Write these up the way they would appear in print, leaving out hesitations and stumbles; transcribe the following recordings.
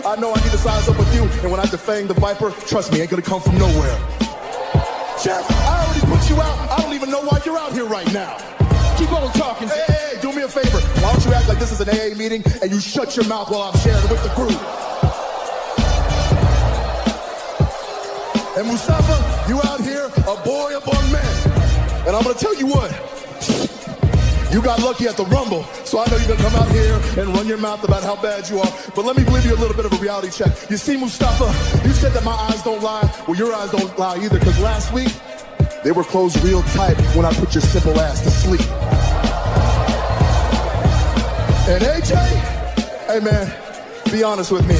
I know I need to size up with you, and when I defang the Viper, trust me, ain't gonna come from nowhere. Jeff, I already put you out. I don't even know why you're out here right now. Keep on talking. Hey, do me a favor. Why don't you act like this is an AA meeting and you shut your mouth while I'm sharing with the group? And Mustafa, you out here, a boy among men. And I'm gonna tell you what. You got lucky at the Rumble, so I know you're gonna come out here and run your mouth about how bad you are. But let me give you a little bit of a reality check. You see, Mustafa, you said that my eyes don't lie. Well, your eyes don't lie either, because last week, they were closed real tight when I put your simple ass to sleep. And AJ, hey man, be honest with me.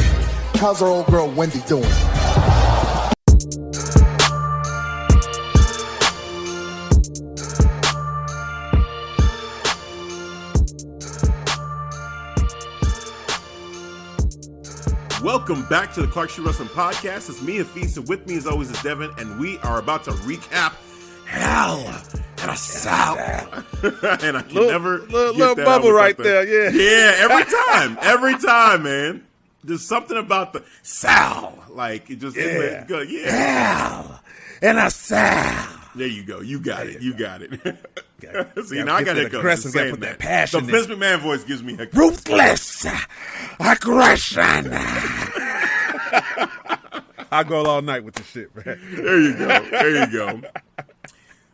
How's our old girl Wendy doing? Welcome back to the Clark Street Wrestling Podcast. It's me, Hafeez, and with me as always is Devin, and we are about to recap Hell in a Cell. And I can never get little that bubble right there. Yeah. Yeah, every time, man. There's something about the Cell, like it just good. Yeah, Hell in a Cell. There you go. You got it. See, Gotta now I got that to go. aggressive, gotta put that passion The in. Vince McMahon voice gives me a Ruthless aggression. I'll go all night with this shit, man. There you go.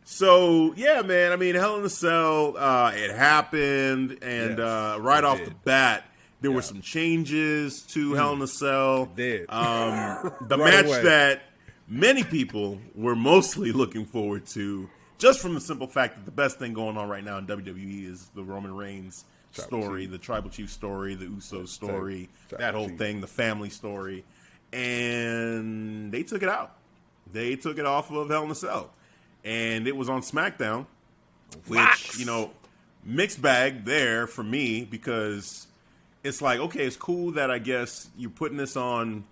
So, yeah, man, I mean, Hell in a Cell, it happened, and right off the bat, there were some changes to Hell in a Cell. It did. The match that many people were mostly looking forward to, just from the simple fact that the best thing going on right now in WWE is the Roman Reigns story, the Tribal Chief story, the Usos story, that whole thing, the family story. And they took it out. They took it off of Hell in a Cell. And it was on Smackdown, which, mixed bag there for me, because it's like, okay, it's cool that I guess you're putting this on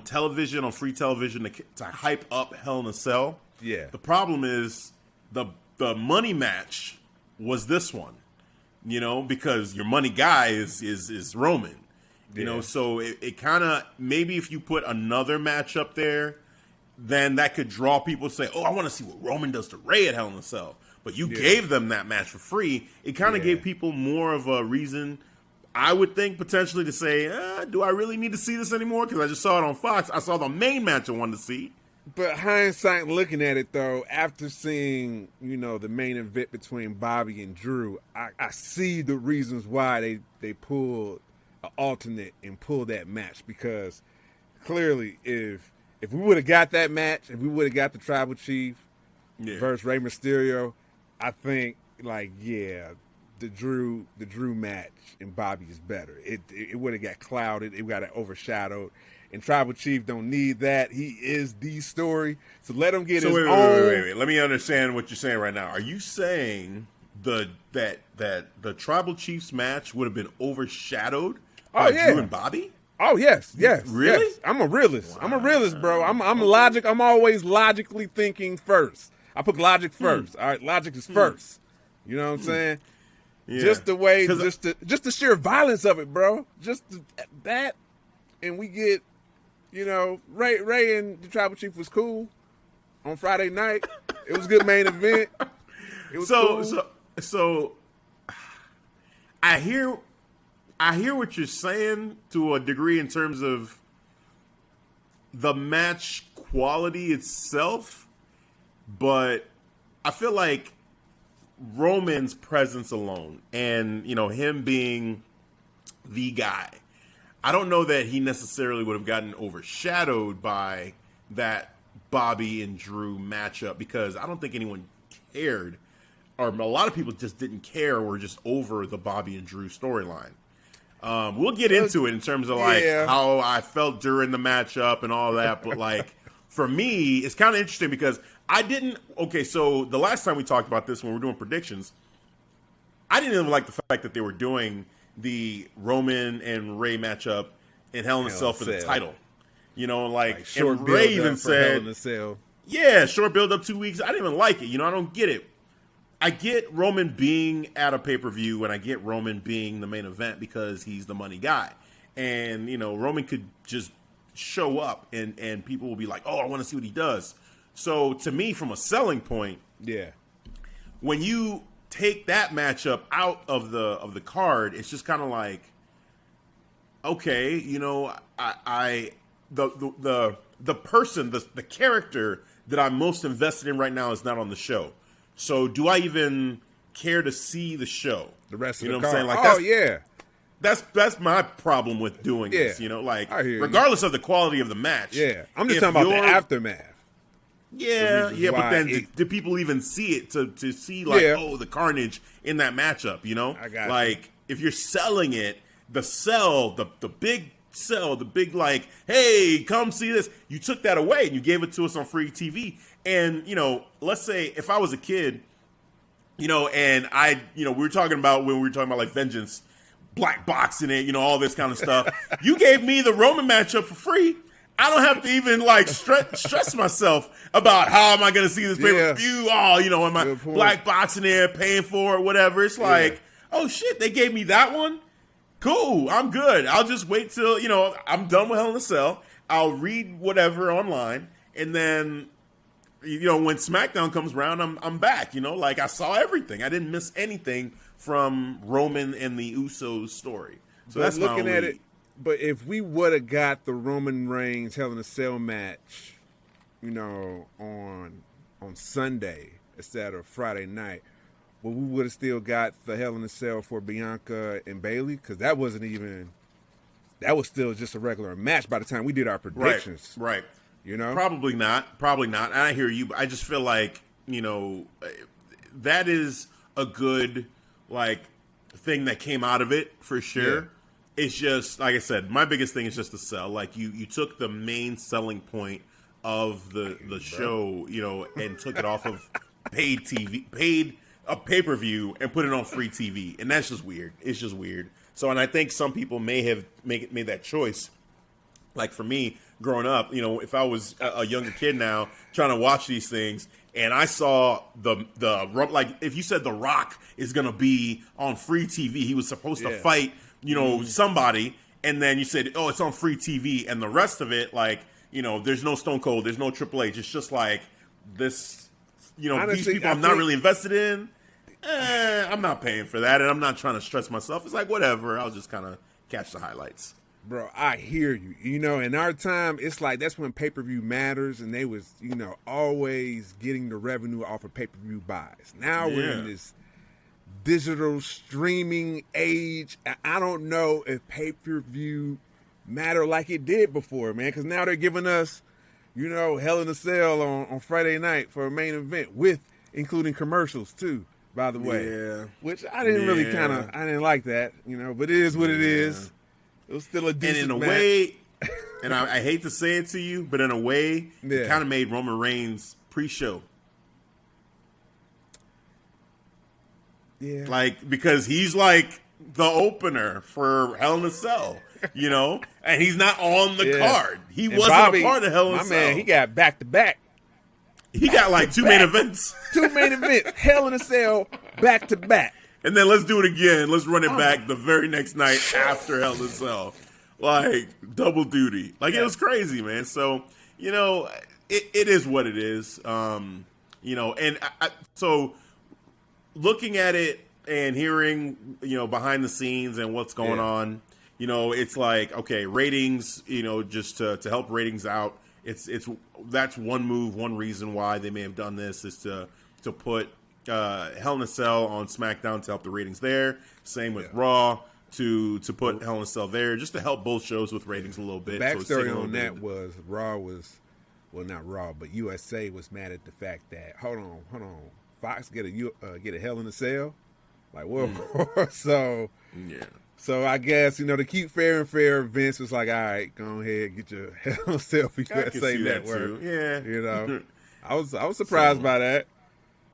television, on free television, to hype up Hell in a Cell. Yeah. The problem is the money match was this one, because your money guy is Roman, so it kind of, maybe if you put another match up there, then that could draw people to say, oh, I want to see what Roman does to Rhea at Hell in a Cell. But you gave them that match for free. It kind of gave people more of a reason, I would think, potentially to say, do I really need to see this anymore? Because I just saw it on Fox. I saw the main match I wanted to see. But hindsight, looking at it, though, after seeing, the main event between Bobby and Drew, I see the reasons why they pulled an alternate and pulled that match. Because clearly, if we would have got that match, if we would have got the Tribal Chief versus Rey Mysterio, I think, the Drew match and Bobby is better. It would have got clouded. It got overshadowed. And Tribal Chief don't need that. He is the story. So let him get his own. Wait. Let me understand what you're saying right now. Are you saying that the Tribal Chief's match would have been overshadowed by Drew and Bobby? Oh, yes. Really? Yes. I'm a realist. Wow. I'm a realist, bro. I'm logic. I'm always logically thinking first. I put logic first. All right, logic is first. You know what I'm saying? Yeah. Just the way, just the sheer violence of it, bro. Just that, and we get, Ray and the Tribal Chief was cool on Friday night. It was a good main event. It was cool. So I hear what you're saying to a degree in terms of the match quality itself, but I feel like Roman's presence alone and, him being the guy, I don't know that he necessarily would have gotten overshadowed by that Bobby and Drew matchup, because I don't think anyone cared, or a lot of people just didn't care, or were just over the Bobby and Drew storyline. We'll get into it in terms of how I felt during the matchup and all that, but for me, it's kind of interesting because so the last time we talked about this when we were doing predictions, I didn't even like the fact that they were doing the Roman and Ray matchup in Hell in a Cell for the title. Short and Ray even said, Hell in a Cell. Yeah, short build up 2 weeks. I didn't even like it. I don't get it. I get Roman being at a pay-per-view, and I get Roman being the main event because he's the money guy. and Roman could just show up, and people will be like, oh, I want to see what he does. So to me, from a selling point, yeah, when you take that matchup out of the card, it's just kind of like, okay, the person, the character that I'm most invested in right now is not on the show. So do I even care to see the show? The rest of the card. What I'm saying? Like, oh yeah. That's my problem with doing this. Like, regardless of the quality of the match. Yeah, I'm just talking about the aftermath. Yeah, but then do people even see it to see like, oh, the carnage in that matchup? I got like if you're selling it, the big sell, the big like, hey, come see this. You took that away and you gave it to us on free TV. And let's say if I was a kid, and I, we were talking about when we were talking about like Vengeance, black boxing it, all this kind of stuff. You gave me the Roman matchup for free. I don't have to even like stress myself about how am I going to see this pay-per-view. Oh, am I black boxing there, paying for it, whatever. It's like, oh shit, they gave me that one. Cool, I'm good. I'll just wait till I'm done with Hell in a Cell. I'll read whatever online, and then when SmackDown comes around, I'm back. Like I saw everything. I didn't miss anything from Roman and the Usos story. So that's looking at it. But if we would have got the Roman Reigns Hell in a Cell match, on Sunday instead of Friday night, well, we would have still got the Hell in a Cell for Bianca and Bayley, because that was still just a regular match by the time we did our predictions. Right. Probably not. And I hear you, but I just feel like, that is a good, like, thing that came out of it for sure. Yeah. It's just, like I said, my biggest thing is just the sell. Like, you took the main selling point of the show, and took it off of paid a pay-per-view and put it on free TV. And that's just weird. It's just weird. So, and I think some people may have made that choice. Like for me, growing up, if I was a younger kid now trying to watch these things and I saw like if you said The Rock is going to be on free TV, he was supposed to fight, somebody, and then you said, oh, it's on free TV, and the rest of it, like, there's no Stone Cold, there's no Triple H, it's just like this, honestly, these people I'm not really invested in. I'm not paying for that, and I'm not trying to stress myself. It's like, whatever, I'll just kind of catch the highlights. Bro, I hear you. In our time, it's like that's when pay-per-view matters, and they was, always getting the revenue off of pay-per-view buys. Now we're in this digital streaming age. I don't know if pay-per-view matter like it did before, man, because now they're giving us, Hell in a Cell on Friday night for a main event with including commercials too, by the way. Yeah. Which I didn't really I didn't like that, but it is what it is. It was still a decent match. And in a way, and I hate to say it to you, but in a way, it kind of made Roman Reigns pre-show. Yeah. Like, because he's like the opener for Hell in a Cell, and he's not on the card. He wasn't a part of Hell in a Cell. My man, he got back-to-back. He got like two main events. Two main events. Hell in a Cell, back-to-back. And then let's do it again. Let's run it back the very next night after Hell in a Cell. Like, double duty. Like, it was crazy, man. So, it is what it is. And so looking at it and hearing, behind the scenes and what's going on, it's like, okay, ratings, just to help ratings out. That's one move, one reason why they may have done this is to put Hell in a Cell on SmackDown to help the ratings there. Same with Raw to put Hell in a Cell there, just to help both shows with ratings a little bit. Backstory on that was not Raw, but USA was mad at the fact that hold on, Fox get a Hell in a Cell, like whoa. So I guess to keep fair and fair, Vince was like, all right, go ahead, get your Hell in a Cell for USA Network. Yeah, I was surprised by that.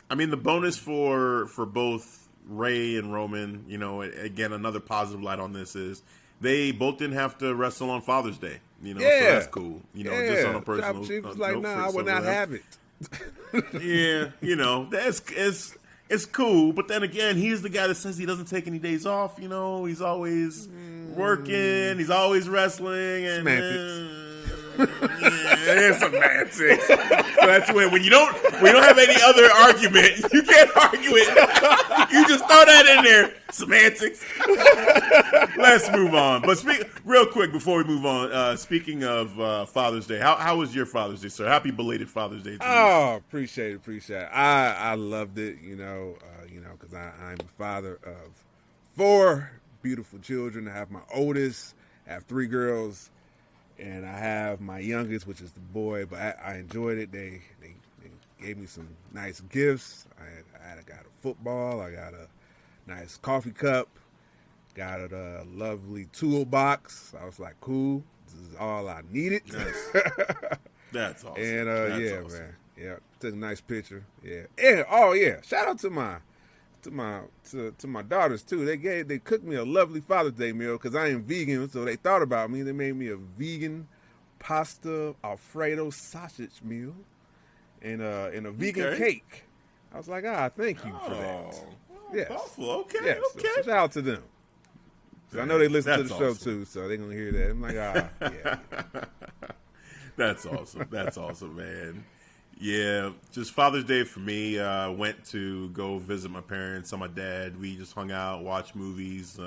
I mean, the bonus for both Ray and Roman, again, another positive light on this is they both didn't have to wrestle on Father's Day. So that's cool. Just on a personal She was like, no, I would not have it. it's cool. But then again, he's the guy that says he doesn't take any days off. He's always Working. He's always wrestling. And, semantics. So that's when you don't have any other argument, you can't argue it. You just throw that in there. Semantics. Let's move on. But real quick before we move on, speaking of Father's Day, how was your Father's Day, sir? Happy belated Father's Day to you. Oh, appreciate it. I loved it, because I'm a father of 4 beautiful children. I have my oldest, I have 3 girls, and I have my youngest, which is the boy. But I enjoyed it. They gave me some nice gifts. I got a football. I got a nice coffee cup. Got a lovely toolbox. I was like, cool. This is all I needed. Nice. That's awesome. And That's yeah, awesome. man. Yeah, took a nice picture. Yeah. And oh yeah, shout out to my daughters too. They cooked me a lovely Father's Day meal because I am vegan, so they thought about me. They made me a vegan pasta Alfredo sausage meal and a vegan cake. I was like, thank you for that. Yes. Thoughtful. Okay. Yes. Okay. So shout out to them. 'Cause I know they listen to the show awesome. too, so they're gonna hear that. I'm like, yeah. That's awesome. That's awesome, man. Yeah, just Father's Day for me. Went to go visit my parents and my dad. We just hung out, watched movies,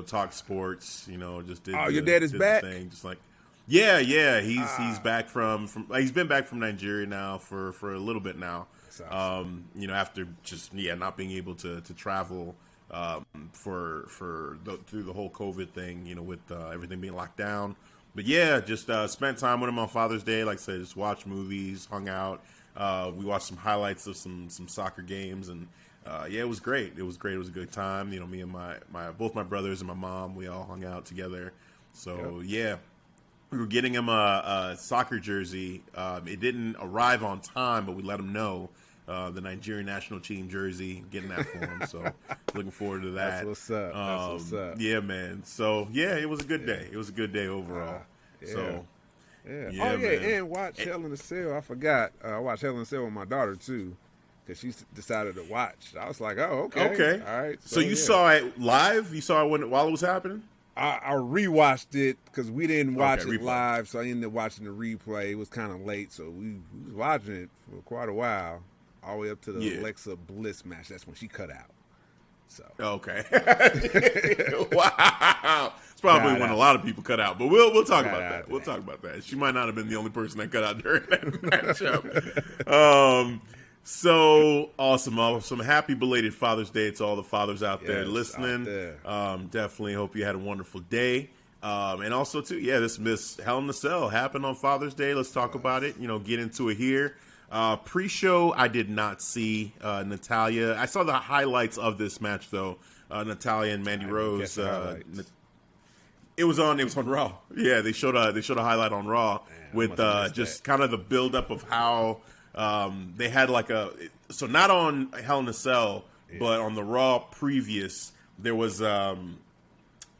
talk sports. Just did. Oh, your dad is back? Thing. Just like, yeah. He's back from. He's been back from Nigeria now for a little bit now. Awesome. After just not being able to travel through the whole COVID thing. With everything being locked down. But yeah, just spent time with him on Father's Day. Like I said, just watched movies, hung out. We watched some highlights of some soccer games, and it was great. It was great. It was a good time. Me and both my brothers and my mom, we all hung out together. So yeah, we were getting him a soccer jersey. It didn't arrive on time, but we let him know. The Nigerian national team jersey, getting that for him. So looking forward to that. That's what's up. That's what's up. Yeah, man. So yeah, it was a good day. It was a good day overall. Yeah. So yeah. Man. And watch Hell in a Cell. I forgot. I watched Hell in a Cell with my daughter too, because she decided to watch. I was like, oh, okay. Okay. All right. So you saw it live? You saw it while it was happening? I rewatched it because we didn't watch it replay. live, so I ended up watching the replay. It was kind of late, so we was watching it for quite a while. All the way up to the Alexa Bliss match. That's when she cut out. So okay, wow, it's probably when a lot of people cut out. But we'll talk about that. We'll talk about that. She might not have been the only person that cut out during that matchup. So awesome! Happy belated Father's Day to all the fathers out there listening. Definitely hope you had a wonderful day. And also too, this Hell in a Cell happened on Father's Day. Let's talk about it. Get into it here. Pre-show, I did not see Natalya. I saw the highlights of this match though. Natalya and Mandy Rose. It was on Raw. Yeah, they showed a highlight on Raw with just kind of the buildup of how they had not on Hell in a Cell, but on the Raw previous there was an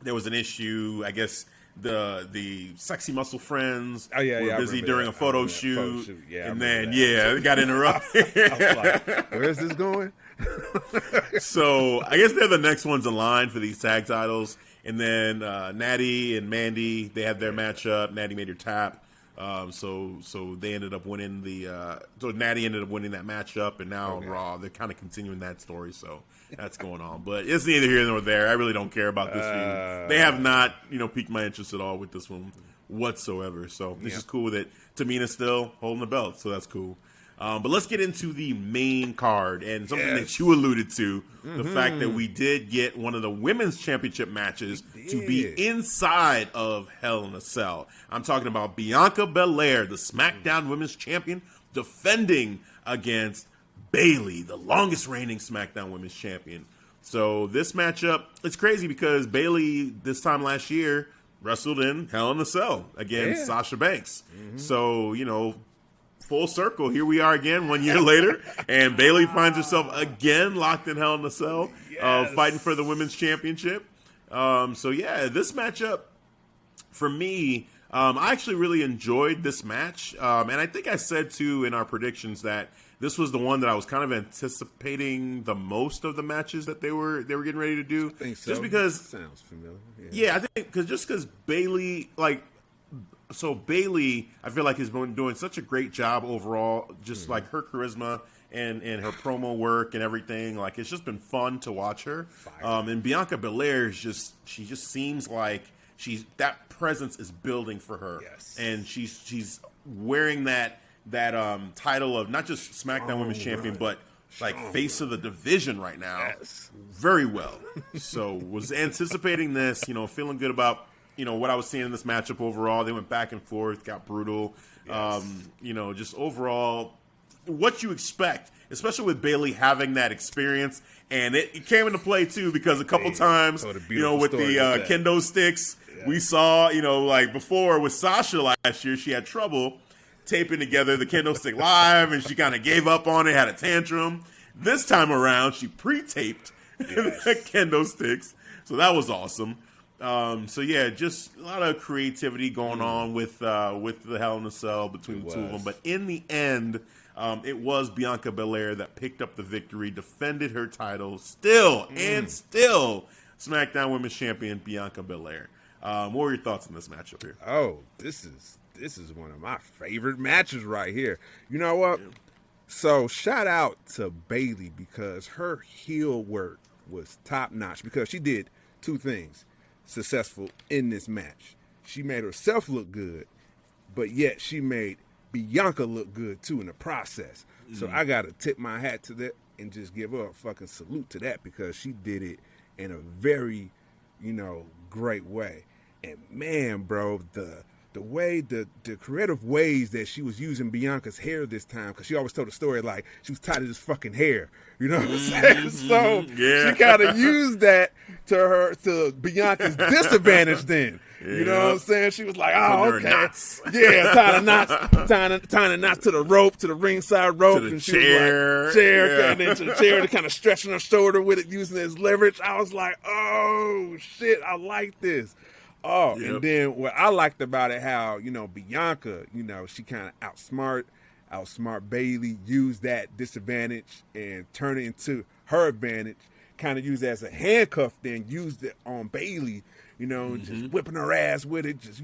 issue. I guess the sexy muscle friends were busy during a photo shoot. And then they got interrupted. I was like, where's this going? So I guess they're the next ones in line for these tag titles. And then Natty and Mandy, they had their matchup. Natty made her tap. So they ended up winning so Natty ended up winning that matchup, and now on Raw they're kind of continuing that story. So that's going on, but it's neither here nor there. I really don't care about this feud. They have not, piqued my interest at all with this one whatsoever. So this is cool that Tamina's still holding the belt, so that's cool. But let's get into the main card and something that you alluded to, the fact that we did get one of the women's championship matches to be inside of Hell in a Cell. I'm talking about Bianca Belair, the Smackdown Women's Champion, defending against Bayley, the longest reigning Smackdown Women's Champion. So this matchup, it's crazy because Bayley this time last year wrestled in Hell in a Cell against Sasha Banks. So, full circle. Here we are again 1 year later, and Bayley finds herself again locked in Hell in a Cell, fighting for the women's championship. This matchup for me, I actually really enjoyed this match, and I think I said too in our predictions that this was the one that I was kind of anticipating the most of the matches that they were getting ready to do. I think so. Just because sounds familiar. Yeah, I think because Bayley, Bayley, I feel like has been doing such a great job overall, just like her charisma and her promo work and everything. Like, it's just been fun to watch her. And Bianca Belair she just seems like that presence is building for her. Yes. And she's wearing that title of not just SmackDown Women's Champion, but face of the division right now. Yes. Very well. So was anticipating this, feeling good about, what I was seeing in this matchup overall. They went back and forth, got brutal. Yes. Just overall what you expect, especially with Bayley having that experience. And it came into play too, because a couple times, with the kendo sticks, we saw, before with Sasha last year, she had trouble taping together the kendo stick live, and she kind of gave up on it, had a tantrum. This time around, she pre-taped the kendo sticks, so that was awesome. Just a lot of creativity going on with the Hell in a Cell between the two of them. But in the end, it was Bianca Belair that picked up the victory, defended her title, still SmackDown Women's Champion Bianca Belair. What were your thoughts on this matchup here? Oh, this is one of my favorite matches right here. You know what? Yeah. So shout out to Bayley, because her heel work was top notch, because she did two things successful in this match. She made herself look good, but yet she made Bianca look good too in the process. So I gotta tip my hat to that and just give her a fucking salute to that, because she did it in a very, great way. And man, bro, the way the creative ways that she was using Bianca's hair this time, because she always told a story like she was tired of this fucking hair, you know what I'm saying? So she kind of used that to Bianca's disadvantage then. You know what I'm saying? She was like, oh, okay. Yeah, tying the knots to the rope, to the ringside rope. To the and she chair. Was like, and then to the chair, to kind of stretching her shoulder with it, using it as leverage. I was like, oh, shit, I like this. Oh, and then what I liked about it, how, Bianca, she kind of outsmart Bayley, used that disadvantage and turn it into her advantage, kind of used it as a handcuff, then used it on Bayley, just whipping her ass with it, just,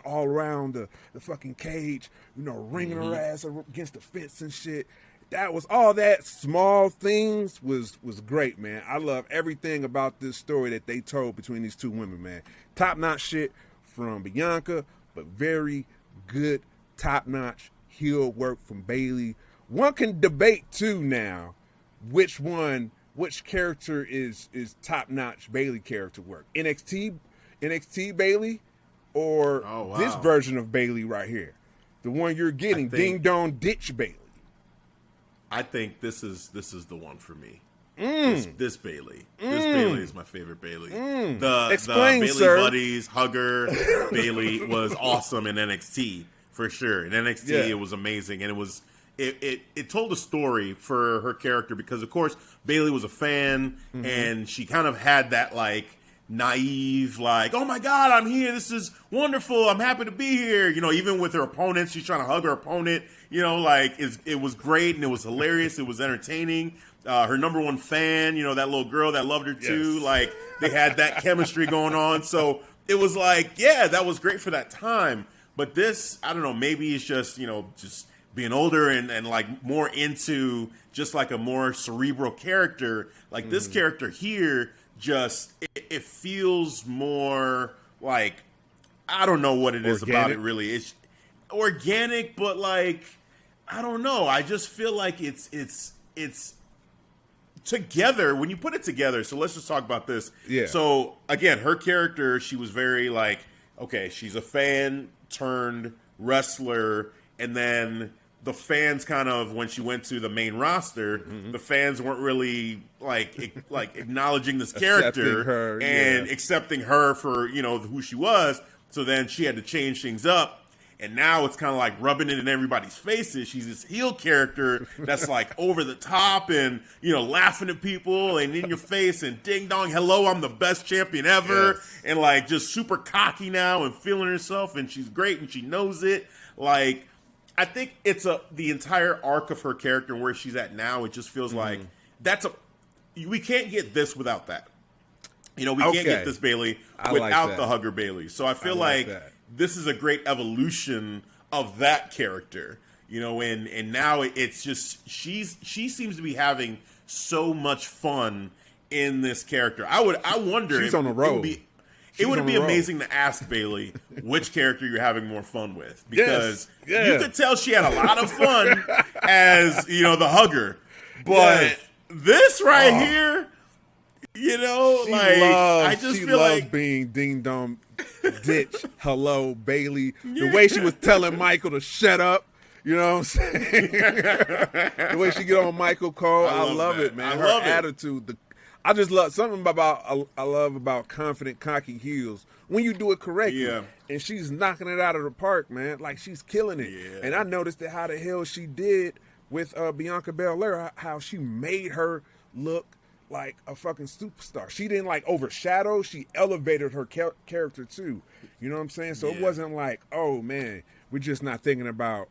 all around the fucking cage, ringing her ass against the fence and shit. That was all that small things was great, man. I love everything about this story that they told between these two women, man. Top-notch shit from Bianca, but very good top-notch heel work from Bayley. One can debate, too, now, which character is top-notch Bayley character work. NXT Bayley or this version of Bayley right here? The one you're getting, Ding Dong Ditch Bayley. I think this is the one for me. This Bayley. This Bayley is my favorite Bayley. The Bayley sir. Buddies, Hugger, Bayley was awesome in NXT for sure. In NXT, it was amazing, and it told a story for her character, because of course Bayley was a fan, and she kind of had that like naive, like, oh my God, I'm here, this is wonderful, I'm happy to be here. Even with her opponents, she's trying to hug her opponent. It was great, and it was hilarious. It was entertaining. Her number one fan, that little girl that loved her too. Like, they had that chemistry going on. So it was like, that was great for that time. But this, I don't know, maybe it's just, just being older and like more into just like a more cerebral character. Like this character here, just, it feels more like, I don't know what it is about it really. It's organic, but like, I don't know. I just feel like it's together when you put it together. So let's just talk about this. Yeah. So again, her character, she was very like, okay, she's a fan turned wrestler, and then the fans kind of, when she went to the main roster, the fans weren't really like acknowledging this character accepting her for, who she was. So then she had to change things up. and now it's kind of like rubbing it in everybody's faces. She's this heel character that's like over the top and, laughing at people and in your face and ding dong, hello, I'm the best champion ever. Yes. And like just super cocky now and feeling herself, and she's great and she knows it. Like, I think it's the entire arc of her character and where she's at now. It just feels like we can't get this without that. We can't get this Bayley without the hugger Bayley. So I feel like this is a great evolution of that character. And now it's just she seems to be having so much fun in this character. I wonder she's on the road. It would be amazing to ask Bayley which character you're having more fun with, because you could tell she had a lot of fun as the hugger, but this right here. I just feel like being ding dong, ditch, hello, Bayley. The way she was telling Michael to shut up, you know what I'm saying? The way she get on Michael Cole, I love it, man. Her attitude, I just love something I love about confident, cocky heels when you do it correctly. Yeah. And she's knocking it out of the park, man. Like, she's killing it. Yeah. And I noticed that how the hell she did with Bianca Belair, how she made her look like a fucking superstar. She didn't overshadow. She elevated her character too. You know what I'm saying? So it wasn't like, oh man, we're just not thinking about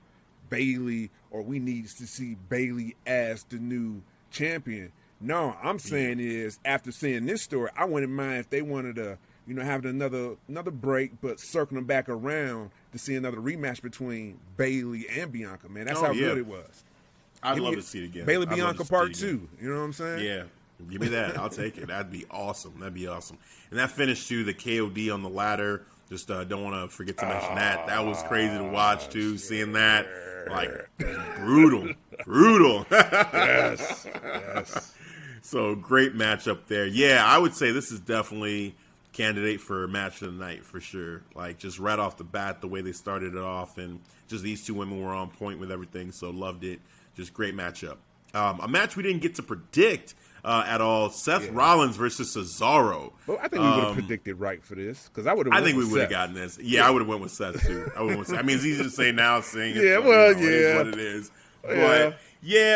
Bayley, or we need to see Bayley as the new champion. No, I'm saying is, after seeing this story, I wouldn't mind if they wanted to, have another break, but circling back around to see another rematch between Bayley and Bianca. Man, that's how good it was. I'd love to see it again. Bayley Bianca Part 2. You know what I'm saying? Yeah. Give me that. I'll take it. That'd be awesome. And that finish, too, the KOD on the ladder. Just don't want to forget to mention that. That was crazy to watch, too. Seeing that, brutal. Yes. So, great matchup there. Yeah, I would say this is definitely candidate for match of the night for sure. Like, just right off the bat, the way they started it off, and just these two women were on point with everything. So, loved it. Just great matchup. A match we didn't get to predict at all. Seth Rollins versus Cesaro. Well, I think we would have predicted right for this, because I would have. I think we would have gotten this. Yeah, I would have went with Seth too. I mean, it's easy to say now, saying it. It is what it is. But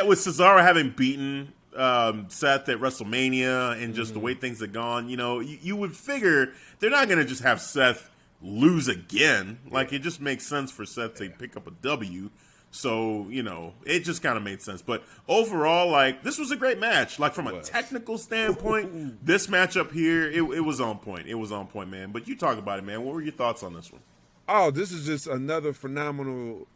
with Cesaro having beaten Seth at WrestleMania and just the way things have gone, you would figure they're not going to just have Seth lose again. Like, it just makes sense for Seth to pick up a W. So, it just kind of made sense. But overall, this was a great match. From a technical standpoint, this matchup here, it was on point. It was on point, man. But you talk about it, man. What were your thoughts on this one? Oh, this is just another phenomenal,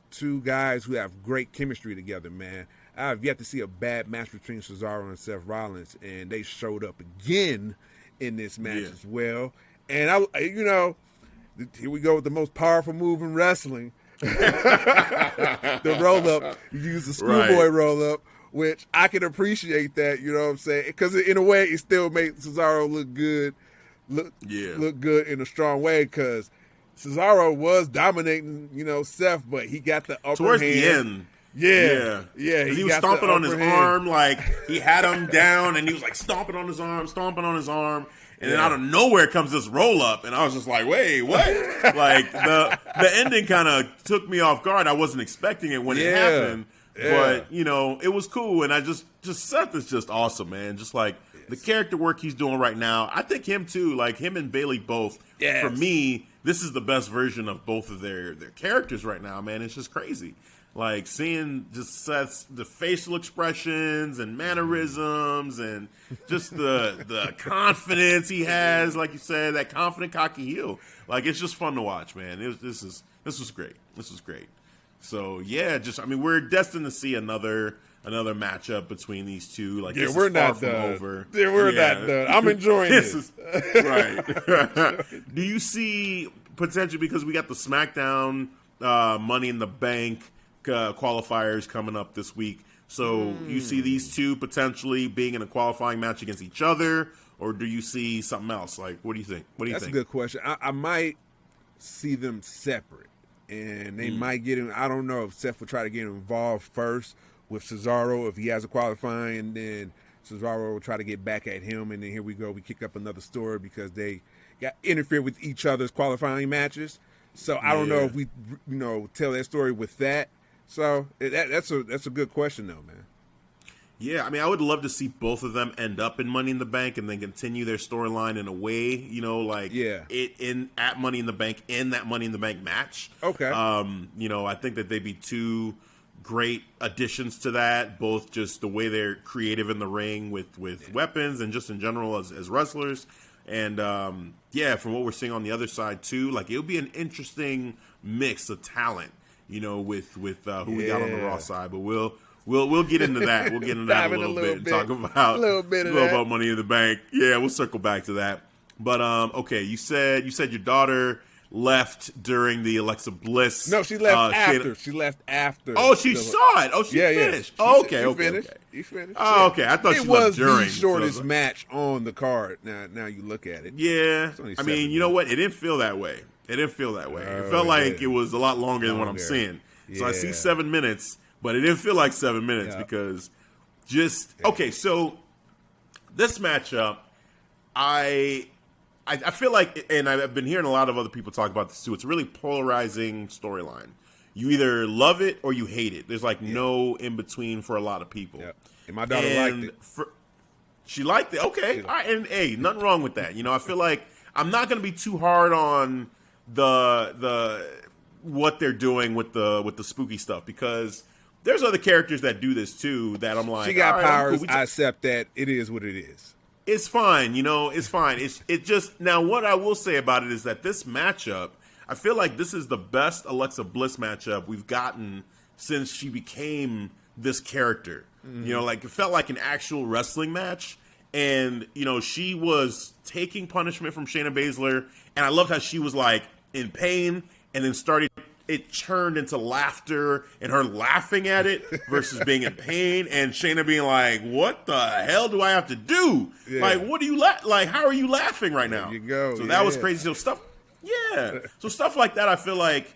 two guys who have great chemistry together, man. I've yet to see a bad match between Cesaro and Seth Rollins, and they showed up again in this match as well. And, here we go with the most powerful move in wrestling. The roll up, you use the schoolboy roll up, which I can appreciate that, you know what I'm saying? Because in a way, it still makes Cesaro look good, look good in a strong way. Because Cesaro was dominating, Seth, but he got the upper towards hand. The end. Yeah. He was stomping on his arm, he had him down, and he was stomping on his arm. And then out of nowhere comes this roll up, and I was just like, "Wait, what?" The ending kind of took me off guard. I wasn't expecting it when it happened, but it was cool. And I just Seth is just awesome, man. Just the character work he's doing right now. I think him too. Him and Bayley both. Yes. For me, this is the best version of both of their characters right now, man. It's just crazy. Seeing just Seth's the facial expressions and mannerisms and just the confidence he has, like you said, that confident, cocky heel. It's just fun to watch, man. This was great. This was great. So we're destined to see another matchup between these two. We're not done. Over. Yeah, we're not done. I'm enjoying this. Right. Do you see potential, because we got the Smackdown Money in the Bank qualifiers coming up this week? So you see these two potentially being in a qualifying match against each other, or do you see something else? What do you think? That's a good question. I might see them separate, and they might get him. I don't know if Seth will try to get involved first with Cesaro if he has a qualifying, and then Cesaro will try to get back at him, and then here we go. We kick up another story because they got interfered with each other's qualifying matches. So I don't know if we, tell that story with that. So that's a good question though, man. Yeah, I mean, I would love to see both of them end up in Money in the Bank and then continue their storyline in a way, at Money in the Bank in that Money in the Bank match. Okay. I think that they'd be two great additions to that, both just the way they're creative in the ring with weapons and just in general as wrestlers. And, from what we're seeing on the other side, too, like, it would be an interesting mix of talent, with who we got on the Raw side. But we'll get into that. We'll get into that a little bit and talk about about Money in the Bank. Yeah, we'll circle back to that. But, okay, you said your daughter left during the Alexa Bliss. No, she left after. She left after. Oh, she saw it. Oh, she finished. Yeah. Oh, okay. He finished. Oh, okay. I thought she left during. It was the shortest match on the card. Now you look at it. Yeah. I mean, you know what? It didn't feel that way. It felt like it was a lot longer than what I'm seeing. So I see 7 minutes, but it didn't feel like 7 minutes because okay, so this matchup, I feel like, and I've been hearing a lot of other people talk about this too, it's a really polarizing storyline. You either love it or you hate it. There's no in between for a lot of people. Yeah. And my daughter liked it. She liked it. Okay. All right. And hey, nothing wrong with that. I feel like I'm not going to be too hard on the what they're doing with the spooky stuff, because there's other characters that do this too that I'm like, she got powers. Cool. I accept that. It is what it is. It's fine, it's fine. It just, now what I will say about it is that this matchup, I feel like this is the best Alexa Bliss matchup we've gotten since she became this character. Mm-hmm. It felt like an actual wrestling match. And, she was taking punishment from Shayna Baszler. And I loved how she was like in pain and then it turned into laughter and her laughing at it versus being in pain and Shayna being like, what the hell do I have to do? Yeah. Like, what do you how are you laughing right now? There you go. So that was crazy. So stuff like that I feel like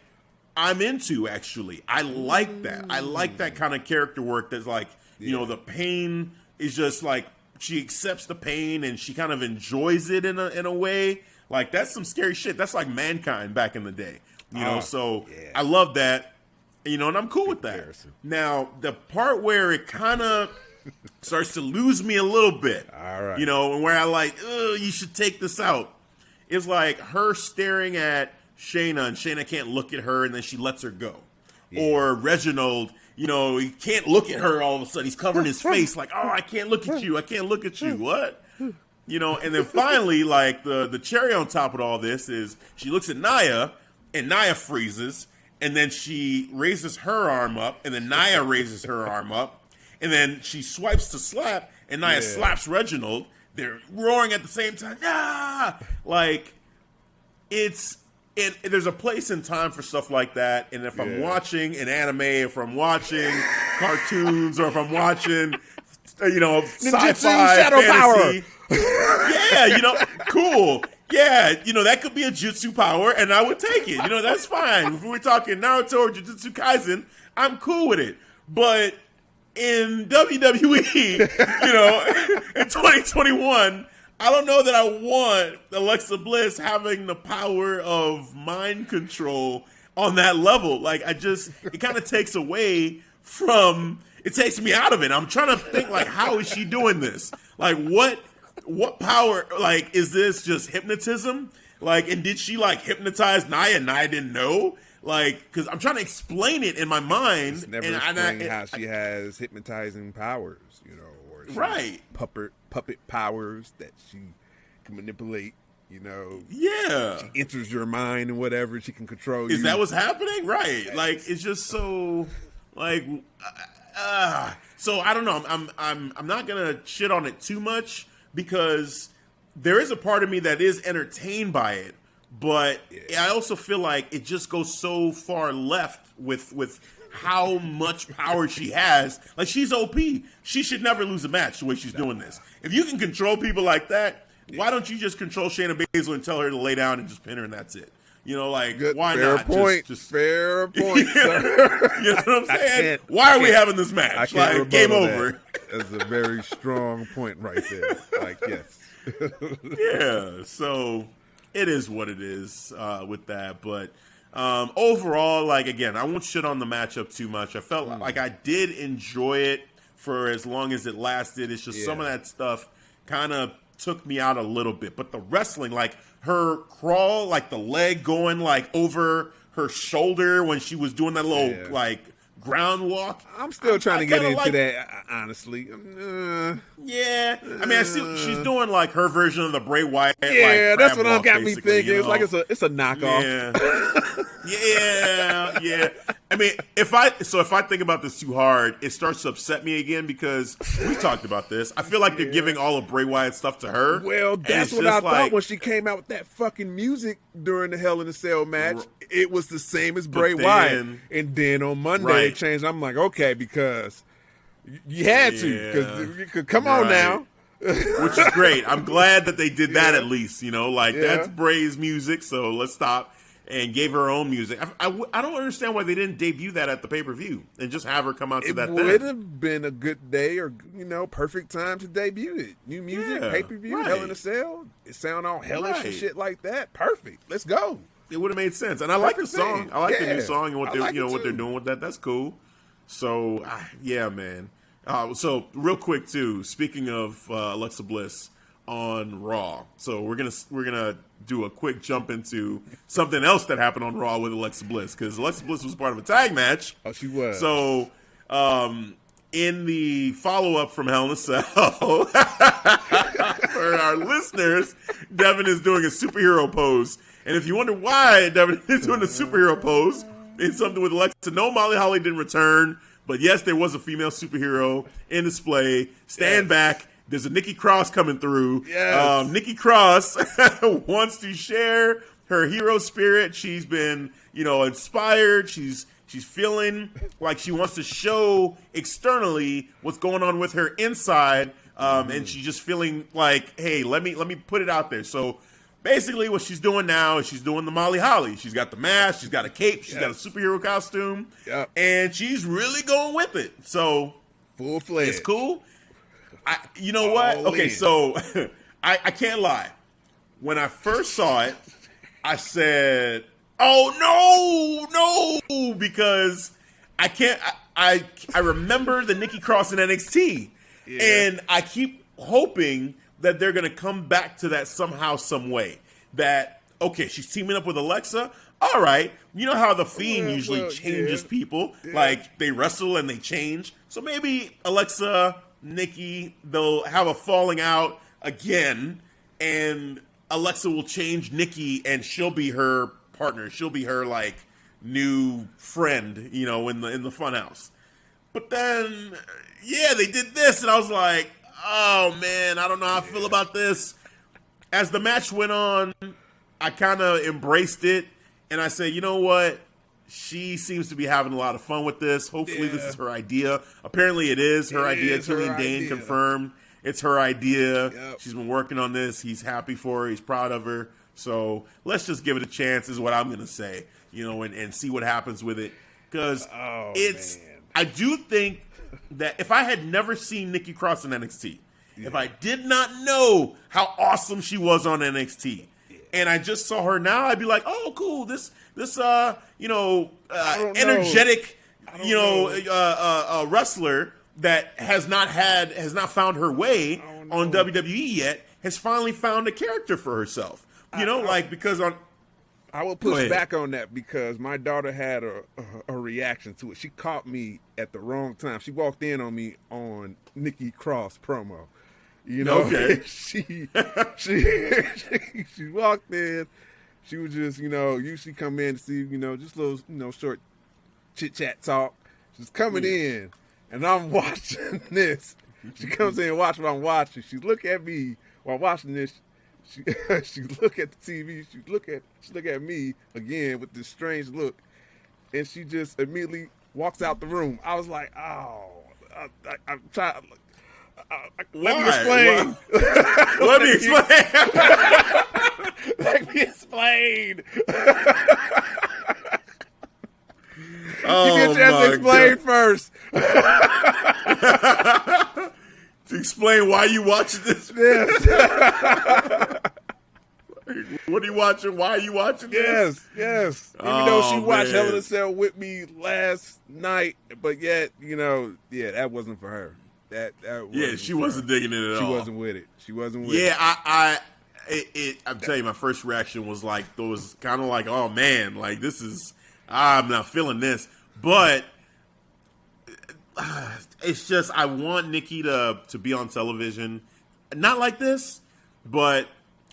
I'm into, actually. I like that. I like that kind of character work that's like, the pain is just like, she accepts the pain and she kind of enjoys it in a way. Like, that's some scary shit. That's like Mankind back in the day. I love that, and I'm cool with that. Now, the part where it kind of starts to lose me a little bit, all right, and where I like, you should take this out, is like her staring at Shayna, and Shayna can't look at her, and then she lets her go. Yeah. Or Reginald, he can't look at her all of a sudden. He's covering his face like, oh, I can't look at you. I can't look at you. What? And then finally, like, the cherry on top of all this is she looks at Nia, and Nia freezes, and then she raises her arm up, and then Nia raises her arm up, and then she swipes to slap, and Nia slaps Reginald. They're roaring at the same time. Ah! Like, there's a place and time for stuff like that, and if I'm watching an anime, if I'm watching cartoons, or if I'm watching, sci-fi, shadow fantasy, cool. Yeah, that could be a jutsu power, and I would take it. That's fine. If we're talking Naruto or Jujutsu Kaisen, I'm cool with it. But in WWE, in 2021, I don't know that I want Alexa Bliss having the power of mind control on that level. Like, it kind of takes away from, it takes me out of it. I'm trying to think, like, how is she doing this? Like, what power, like, is this just hypnotism? Like, and did she, like, hypnotise Nia and Nia didn't know? Like, because I'm trying to explain it in my mind. It's never explained how she has hypnotizing powers, or she puppet powers that she can manipulate, Yeah. She enters your mind and whatever, she can control you. Is that what's happening? Right. Like, it's just so, like, so I don't know. I'm not going to shit on it too much, because there is a part of me that is entertained by it, but I also feel like it just goes so far left with how much power she has. Like, she's OP. She should never lose a match the way she's doing this. If you can control people like that, why don't you just control Shayna Baszler and tell her to lay down and just pin her and that's it? Why fair not? Point. Just fair point. Sir. You know what I'm saying? Why are we having this match? Like, game over. That's a very strong point right there. Like, yes. Yeah. So it is what it is with that. But Overall, like, again, I won't shit on the matchup too much. I felt like I did enjoy it for as long as it lasted. It's just some of that stuff kind of took me out a little bit. But the wrestling, like her crawl, like the leg going like over her shoulder when she was doing that little like ground walk. I'm still trying to get into that, honestly. Yeah, I mean, I see she's doing like her version of the Bray Wyatt. Yeah, like, that's what walk, got me thinking. You know? It's like it's a knockoff. Yeah. I mean, if I think about this too hard, it starts to upset me again because we talked about this. I feel like they're giving all of Bray Wyatt stuff to her. Well, that's what I thought when she came out with that fucking music during the Hell in a Cell match. It was the same as Bray Wyatt. And then on Monday it changed. I'm like, okay, because you had to. Because you could come on now. Which is great. I'm glad that they did that at least. You know, like that's Bray's music, so let's stop. And gave her own music. I don't understand why they didn't debut that at the pay-per-view and just have her come out to that thing. It would have been a good day or, perfect time to debut it. New music, pay-per-view, Hell in a Cell. It sound all hellish and shit like that. Perfect. Let's go. It would have made sense. And I like the song. I like the new song and what they're what they're doing with that. That's cool. So, yeah, man. So, real quick, too, speaking of Alexa Bliss on Raw. So we're gonna do a quick jump into something else that happened on Raw with Alexa Bliss, because Alexa Bliss was part of a tag match. Oh, she was. So in the follow-up from Hell in a Cell, for our listeners, Devin is doing a superhero pose. And if you wonder why Devin is doing a superhero pose, it's something with Alexa. No, Molly Holly didn't return, but yes, there was a female superhero in display. Stand back. There's a Nikki Cross coming through. Yes. Nikki Cross wants to share her hero spirit. She's been, inspired. She's feeling like she wants to show externally what's going on with her inside. And she's just feeling like, hey, let me put it out there. So basically what she's doing now is she's doing the Molly Holly. She's got the mask. She's got a cape. She's got a superhero costume. Yep. And she's really going with it. So full-fledged. It's cool. You know what? Okay, so I can't lie. When I first saw it, I said, "Oh no, because I can't." I remember the Nikki Cross in NXT, and I keep hoping that they're going to come back to that somehow, some way. That she's teaming up with Alexa. All right, you know how the Fiend usually changes people, like they wrestle and they change. So maybe Alexa, Nikki, they'll have a falling out again, and Alexa will change Nikki, and she'll be her partner. She'll be her like new friend, in the funhouse. But then, they did this, and I was like, oh man, I don't know how I feel about this. As the match went on, I kind of embraced it, and I said, you know what? She seems to be having a lot of fun with this. Hopefully this is her idea. Apparently it is her idea. Killian Dane confirmed it's her idea. Yep. She's been working on this. He's happy for her. He's proud of her. So let's just give it a chance is what I'm going to say, and see what happens with it. Because I do think that if I had never seen Nikki Cross in NXT, if I did not know how awesome she was on NXT, and I just saw her now, I'd be like, oh, cool. This energetic, wrestler that has not found her way on WWE yet has finally found a character for herself. Because I will push back on that because my daughter had a reaction to it. She caught me at the wrong time. She walked in on me on Nikki Cross promo. Okay. she walked in. She was just, usually come in to see, just little, short chit-chat talk. She's coming in, and I'm watching this. She comes in and watches what I'm watching. She look at me while watching this. She look at the TV. She look at me again with this strange look, and she just immediately walks out the room. I was like, oh, I'm trying. Let me explain. Let me explain. Let me explain. Oh, you get a chance to explain first. To explain why you watching this. Yes. What be watching. Why are you watching this? Yes. Even though she watched Hell in a Cell with me last night, but yet, that wasn't for her. That she wasn't digging it at all. She wasn't with it. I'm telling you, my first reaction was like, oh man, like I'm not feeling this. But it's just, I want Nikki to be on television. Not like this, but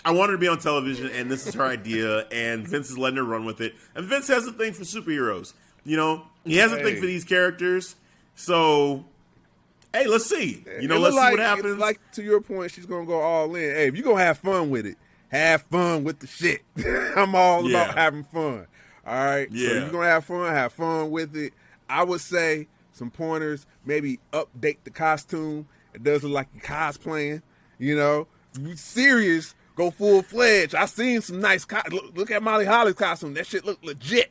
I want her to be on television, and this is her idea, and Vince is letting her run with it. And Vince has a thing for superheroes. He has a thing for these characters. So, hey, let's see. Let's see what happens. Like, to your point, she's going to go all in. Hey, if you're going to have fun with it, have fun with the shit. I'm all about having fun. All right? Yeah. So you're going to have fun with it. I would say some pointers, maybe update the costume. It does look like you're cosplaying. If you're serious, go full-fledged. I seen some nice look at Molly Holly's costume. That shit looked legit.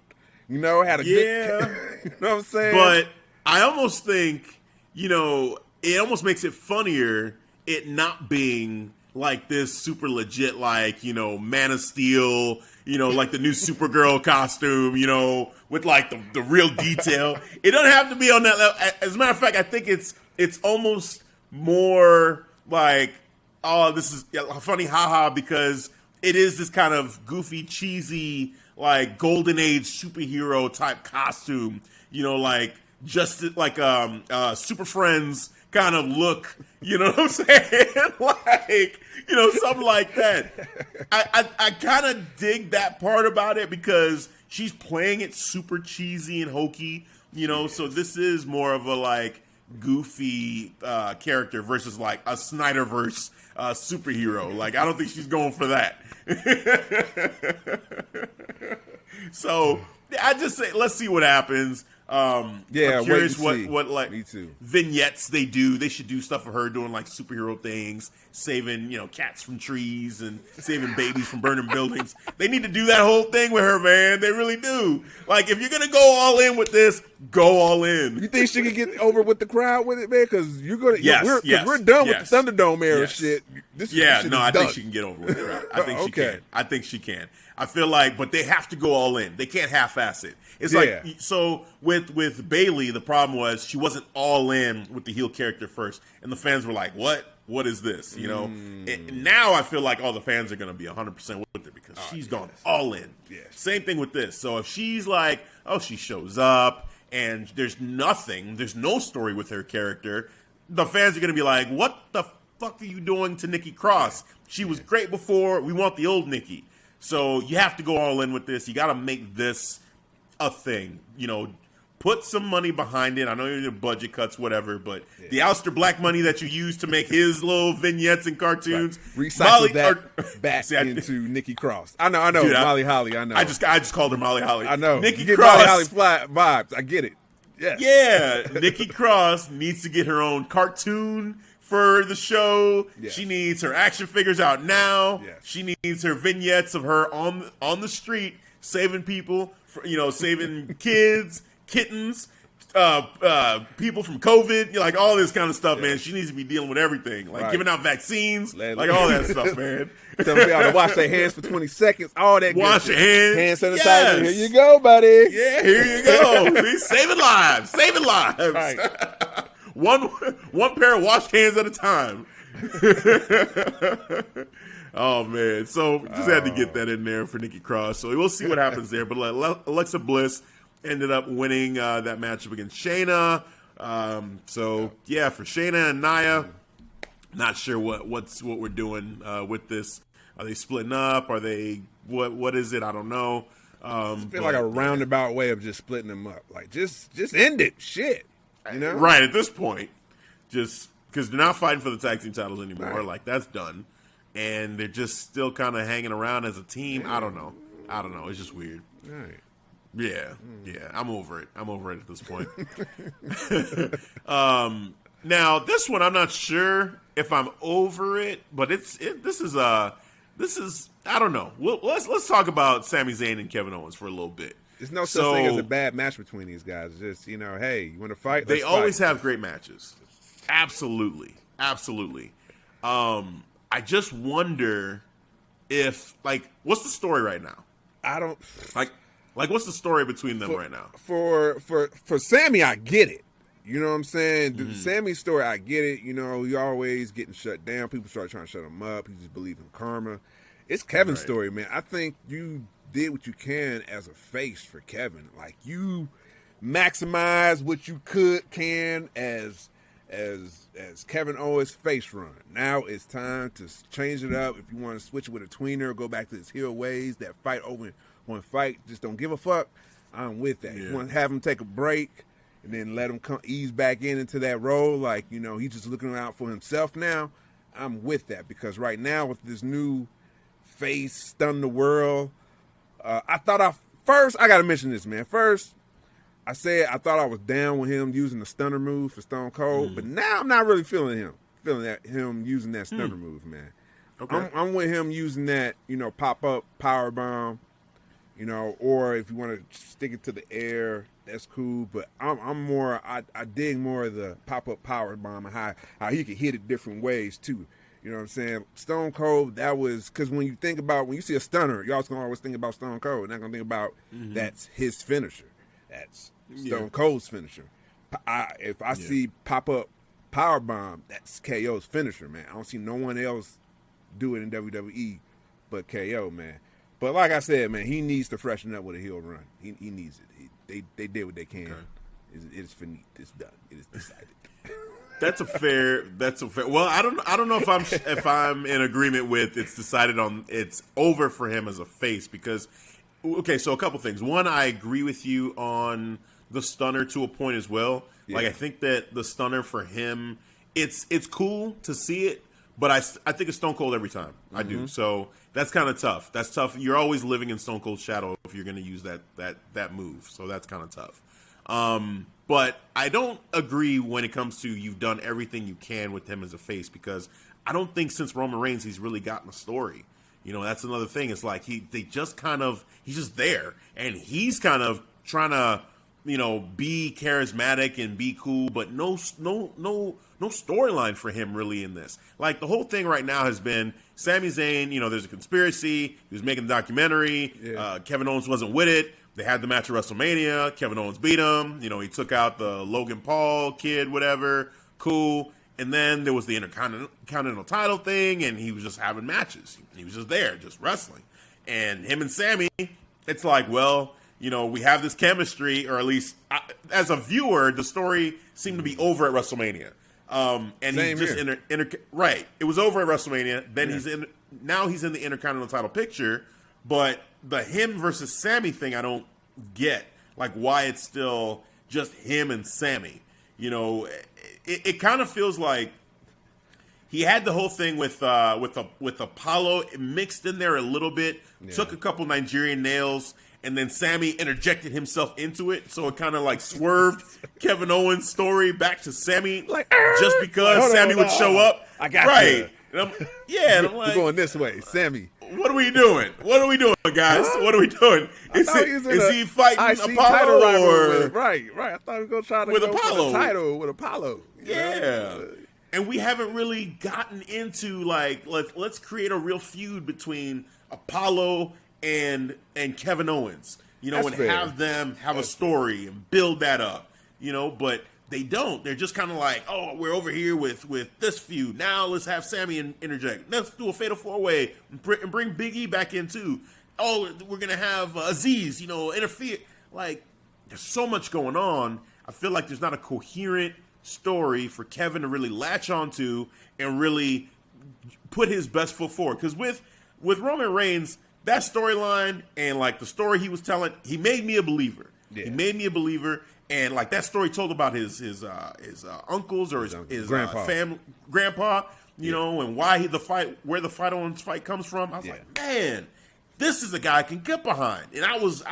Had a good... You know what I'm saying? But I almost think, it almost makes it funnier it not being like this super legit, like, Man of Steel, like the new Supergirl costume, with like the real detail. It doesn't have to be on that level. As a matter of fact, I think it's almost more like, oh, this is a funny haha, because it is this kind of goofy, cheesy, like golden age superhero type costume, like just like Super Friends kind of look, you know what I'm saying? Like, something like that. I kind of dig that part about it, because she's playing it super cheesy and hokey, so this is more of a like goofy character versus like a Snyderverse superhero. Like, I don't think she's going for that. So I just say, let's see what happens. I'm curious what like vignettes they do. They should do stuff for her doing like superhero things, saving cats from trees and saving babies from burning buildings. They need to do that whole thing with her, man. They really do. Like, if you're gonna go all in with this, go all in. You think she can get over with the crowd with it, man? Because you're gonna. We're done with the Thunderdome era shit. I think she can get over with it. I think she can. I think she can. I feel like, but they have to go all in. They can't half-ass it. It's like, so with Bayley, the problem was she wasn't all in with the heel character first, and the fans were like, "What? What is this?" And now I feel like all the fans are going to be 100% with it, because she's gone all in. Yes. Same thing with this. So if she's like, oh, she shows up and there's no story with her character, the fans are going to be like, "What the fuck are you doing to Nikki Cross? She was great before. We want the old Nikki." So you have to go all in with this. You got to make this a thing. Put some money behind it. I know you're doing budget cuts, whatever, but the Ouster Black money that you use to make his little vignettes and cartoons, recycle that back into Nikki Cross. I know, dude, Molly Holly. I know. I just called her Molly Holly. I know. Nikki Cross, Molly Holly vibes. I get it. Yeah. Nikki Cross needs to get her own cartoon for the show. Yes. She needs her action figures out now. Yes. She needs her vignettes of her on the street saving people, saving kids, kittens, people from COVID, like all this kind of stuff, man. She needs to be dealing with everything, like giving out vaccines, like all that stuff, man. Tell them to wash their hands for 20 seconds, all that. Wash your hands. Hand sanitizer. Yes. Here you go, buddy. Yeah, here you go. See, saving lives. Right. One pair of washed hands at a time. Oh man! So just had to get that in there for Nikki Cross. So we'll see what happens there. But Alexa Bliss ended up winning that matchup against Shayna. For Shayna and Nia, not sure what we're doing with this. Are they splitting up? Are they what is it? I don't know. I feel like a roundabout way of just splitting them up. Like just end it. Shit. Right at this point, just because they're not fighting for the tag team titles anymore. Right. Like, that's done, and they're just still kind of hanging around as a team. I don't know. It's just weird. Right. Yeah. I'm over it at this point. Now this one, I'm not sure if I'm over it, but this is I don't know. Let's talk about Sami Zayn and Kevin Owens for a little bit. There's no such thing as a bad match between these guys. It's just, hey, you want to fight? They always have great matches. Absolutely. I just wonder if like what's the story right now? I don't like what's the story between them right now? For Sami, I get it. You know what I'm saying? The Sami story, I get it. You know, he always getting shut down. People start trying to shut him up. He just believes in karma. It's Kevin's story, man. I think you did what you can as a face for Kevin. Like, you maximize what you can as Kevin Owens face run. Now it's time to change it up. If you want to switch it with a tweener, go back to his heel ways. That fight over one fight, just don't give a fuck. I'm with that. Yeah. You want to have him take a break and then let him ease back into that role, like, you know, he's just looking out for himself now. I'm with that, because right now with this new face stun the world, I thought first I got to mention this, man. First, I said I thought I was down with him using the stunner move for Stone Cold, but now I'm not really feeling him using that stunner move, man. Okay. I'm with him using that, you know, pop up power bomb, you know, or if you want to stick it to the air, that's cool. But I'm more, I dig more of the pop up power bomb and how he could hit it different ways too. You know what I'm saying? Stone Cold, that was, because when you see a stunner, y'all gonna always think about Stone Cold. You're not gonna think about that's his finisher. That's Stone Cold's finisher. If I see pop up power bomb, that's KO's finisher, man. I don't see no one else do it in WWE but KO, man. But like I said, man, he needs to freshen up with a heel run. He needs it. They did what they can. Okay. It is finite. It's done. It is decided. That's a fair. Well, I don't know if I'm in agreement with it's decided on. It's over for him as a face, because okay. So a couple things. One, I agree with you on the stunner to a point as well. Yeah. Like, I think that the stunner for him, it's cool to see it, but I think it's Stone Cold every time. I do. So that's kind of tough. That's tough. You're always living in Stone Cold's shadow if you're going to use that move. So that's kind of tough. But I don't agree when it comes to you've done everything you can with him as a face, because I don't think since Roman Reigns he's really gotten a story. You know, that's another thing. It's like he's just there, and he's kind of trying to, you know, be charismatic and be cool, but no storyline for him really in this. Like, the whole thing right now has been Sami Zayn, you know, there's a conspiracy. He was making a documentary. Yeah. Kevin Owens wasn't with it. They had the match at WrestleMania. Kevin Owens beat him. You know, he took out the Logan Paul kid, whatever. Cool. And then there was the Intercontinental title thing, and he was just having matches. He was just there, just wrestling. And him and Sami, it's like, well, you know, we have this chemistry, or at least as a viewer, the story seemed to be over at WrestleMania. And Same he's just right. It was over at WrestleMania. Then he's in the Intercontinental title picture, but the him versus Sami thing, I don't get. Like, why it's still just him and Sami. You know, it kind of feels like he had the whole thing with Apollo mixed in there a little bit. Yeah. Took a couple Nigerian nails, and then Sami interjected himself into it, so it kind of like swerved Kevin Owens' story back to Sami, like, just because Sami would show up. I got right. You. And I'm like, we're going this way, Sami. What are we doing? What are we doing, guys? Huh? What are we doing? Is he fighting Apollo or right? I thought he was gonna try to with go Apollo. For the title with Apollo. Yeah. And we haven't really gotten into, like, let's create a real feud between Apollo and Kevin Owens, you know, and have them have a story and build that up, you know, but they don't. They're just kind of like, oh, we're over here with this feud. Now let's have Sami interject. Let's do a fatal 4-way and bring Big E back in too. Oh, we're going to have Aziz, you know, interfere. Like, there's so much going on. I feel like there's not a coherent story for Kevin to really latch onto and really put his best foot forward. Because with Roman Reigns, that storyline and like the story he was telling, he made me a believer. Yeah. He made me a believer, and like that story told about his uncles or his grandpa, you know, and why where the fight on fight comes from. I was like, man, this is a guy I can get behind, and I was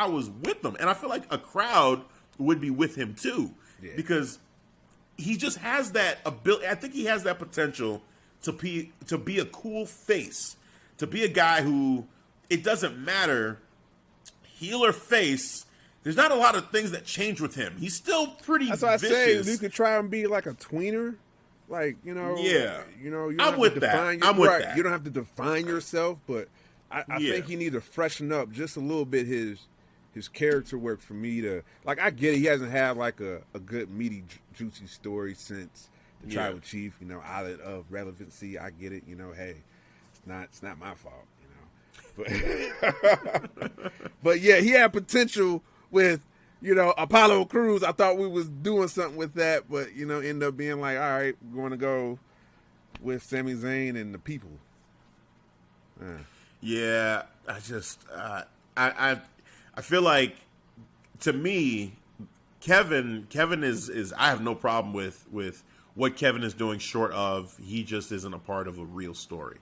with them, and I feel like a crowd would be with him too, because he just has that ability. I think he has that potential to be a cool face, to be a guy who, it doesn't matter, heel or face, there's not a lot of things that change with him. He's still pretty vicious. That's why I say you could try and be like a tweener. Like, you know, yeah. You know, I'm with that. I'm with that. You don't have to define yourself, but I think he needs to freshen up just a little bit his character work for me to like. I get it. He hasn't had like a good meaty, juicy story since the Tribal Chief. You know, island of relevancy. I get it. You know, hey, it's not my fault. You know, but yeah, he had potential with Apollo Crews. I thought we was doing something with that, but end up being like, all right, we're going to go with Sami Zayn and the people. Yeah, I just I feel like, to me, Kevin is I have no problem with what Kevin is doing, short of he just isn't a part of a real story.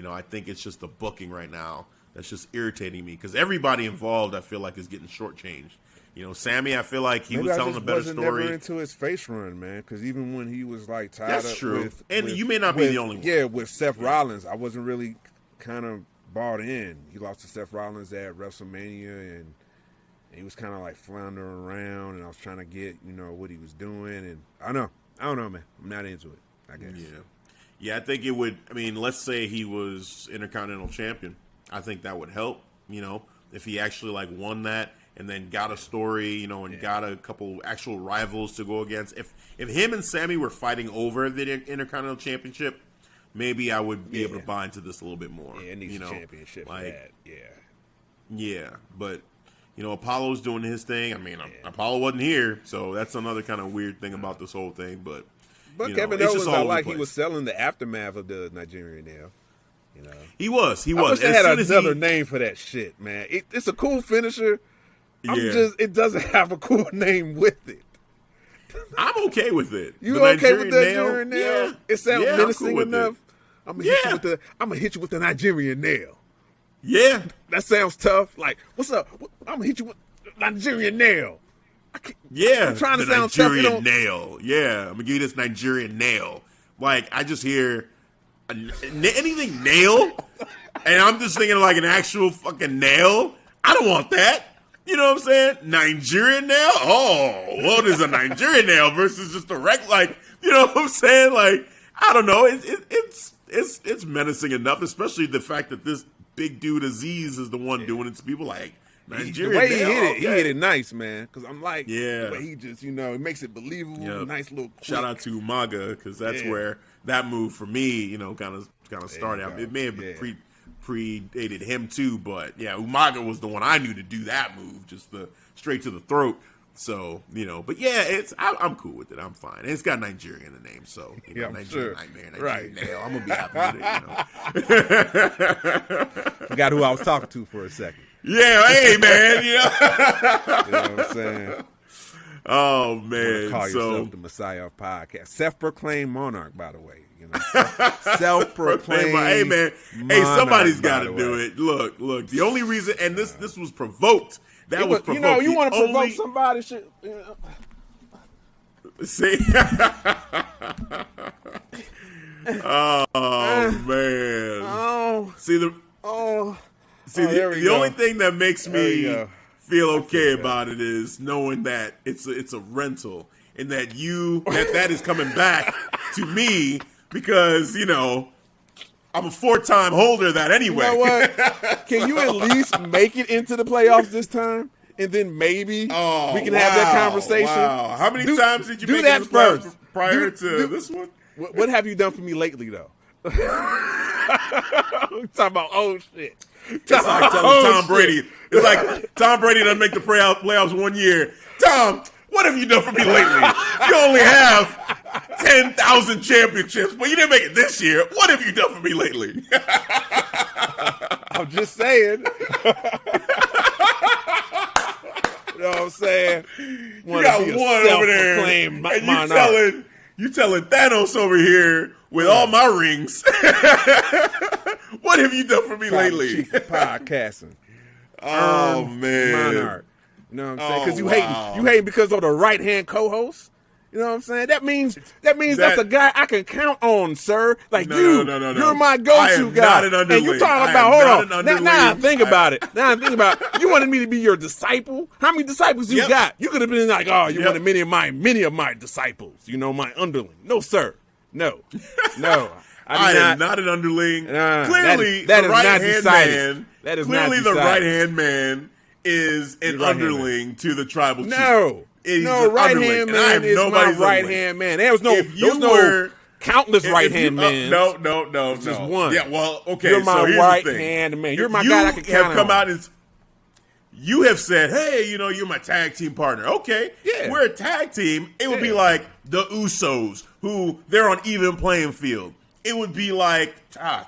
I think it's just the booking right now that's just irritating me, because everybody involved, I feel like, is getting shortchanged. Sammy, I feel like he was telling a better story. Never into his face run, man, because even when he was like tied that's up true. with, and you may not be the only one. Yeah, with Seth Rollins, I wasn't really kind of bought in. He lost to Seth Rollins at WrestleMania, and he was kind of like floundering around, and I was trying to get what he was doing, and I don't know, man. I'm not into it, I guess. Yeah, I think it would. I mean, let's say he was Intercontinental Champion. I think that would help. If he actually won that and then got a story, and got a couple actual rivals to go against. If him and Sami were fighting over the Intercontinental Championship, maybe I would be able to buy into this a little bit more. Yeah, it needs a championship for that. Yeah, but Apollo's doing his thing. I mean, Apollo wasn't here, so that's another kind of weird thing about this whole thing. But Kevin Owens, I like he was selling the aftermath of the Nigerian nail. He was. I wish they had another name for that shit, man. It's a cool finisher. It doesn't have a cool name with it. I'm okay with it. You okay with the Nigerian nail? Yeah. It sounds menacing enough. I'm gonna hit you with the Nigerian nail. Yeah, that sounds tough. Like, what's up? I'm gonna hit you with the Nigerian nail. I'm trying to sound Nigerian tough. Nail. Yeah, I'm gonna give you this Nigerian nail. Like, I just hear anything nail, and I'm just thinking like an actual fucking nail. I don't want that. You know what I'm saying? Nigerian nail? Oh, what is a Nigerian nail versus just a you know what I'm saying? Like, I don't know. It's menacing enough, especially the fact that this big dude Aziz is the one doing it to people like Nigerian the way nail. He hit it nice, man. Because I'm like, the way he just, it makes it believable. Yep. Nice little quick. Shout out to Umaga, because that's where that move for me, kind of started. It may have predated him too, but Umaga was the one I knew to do that move, just the straight to the throat. So but I'm cool with it. I'm fine. And it's got Nigeria in the name, so Nigerian Nightmare, Nigerian Nail. I'm gonna be happy with it. Forgot who I was talking to for a second. Yeah, hey man, you know what I'm saying? Oh man, call yourself the Messiah of podcast. Self-proclaimed monarch, by the way. Self-proclaimed. Hey man, somebody's got to do it. Look. The only reason, and this was provoked. That was provoked. You want to provoke somebody? See. Oh man. Oh. See the only thing that makes me feel okay about it is knowing that it's a rental, and that that is coming back to me, because I'm a 4-time holder of that anyway. You know what? Can you at least make it into the playoffs this time? And then maybe we can have that conversation. Wow. How many times did you make that it first prior to this one? What have you done for me lately, though? Talking about shit. It's like Tom Brady. It's like Tom Brady doesn't make the playoffs 1 year. Tom, what have you done for me lately? You only have 10,000 championships, but you didn't make it this year. What have you done for me lately? I'm just saying. You know what I'm saying? You got one over there, and you telling Thanos over here with all my rings. What have you done for me lately? Chief of podcasting. Oh man, Monarch. You know what I'm saying? Because you hating because of the right hand co-host. You know what I'm saying? That means that's a guy I can count on, sir. Like no. You're my go-to guy. And you talking about, hold on. Now I think about it. You wanted me to be your disciple. How many disciples you got? You could have been like, you wanted many of my disciples. My underling. No, sir. No. I am not an underling. Clearly, the right-hand man. That is clearly not the decided. right-hand man is an underling to the tribal chief. No, right-hand man is my right-hand man. There was no countless right-hand men. No. Just one. Yeah, well, okay. You're my so right-hand man. You're my guy I can count on. You have come out and you have said, hey, you're my tag team partner. Okay, yeah. We're a tag team. It would be like the Usos, who they're on even playing field. It would be like,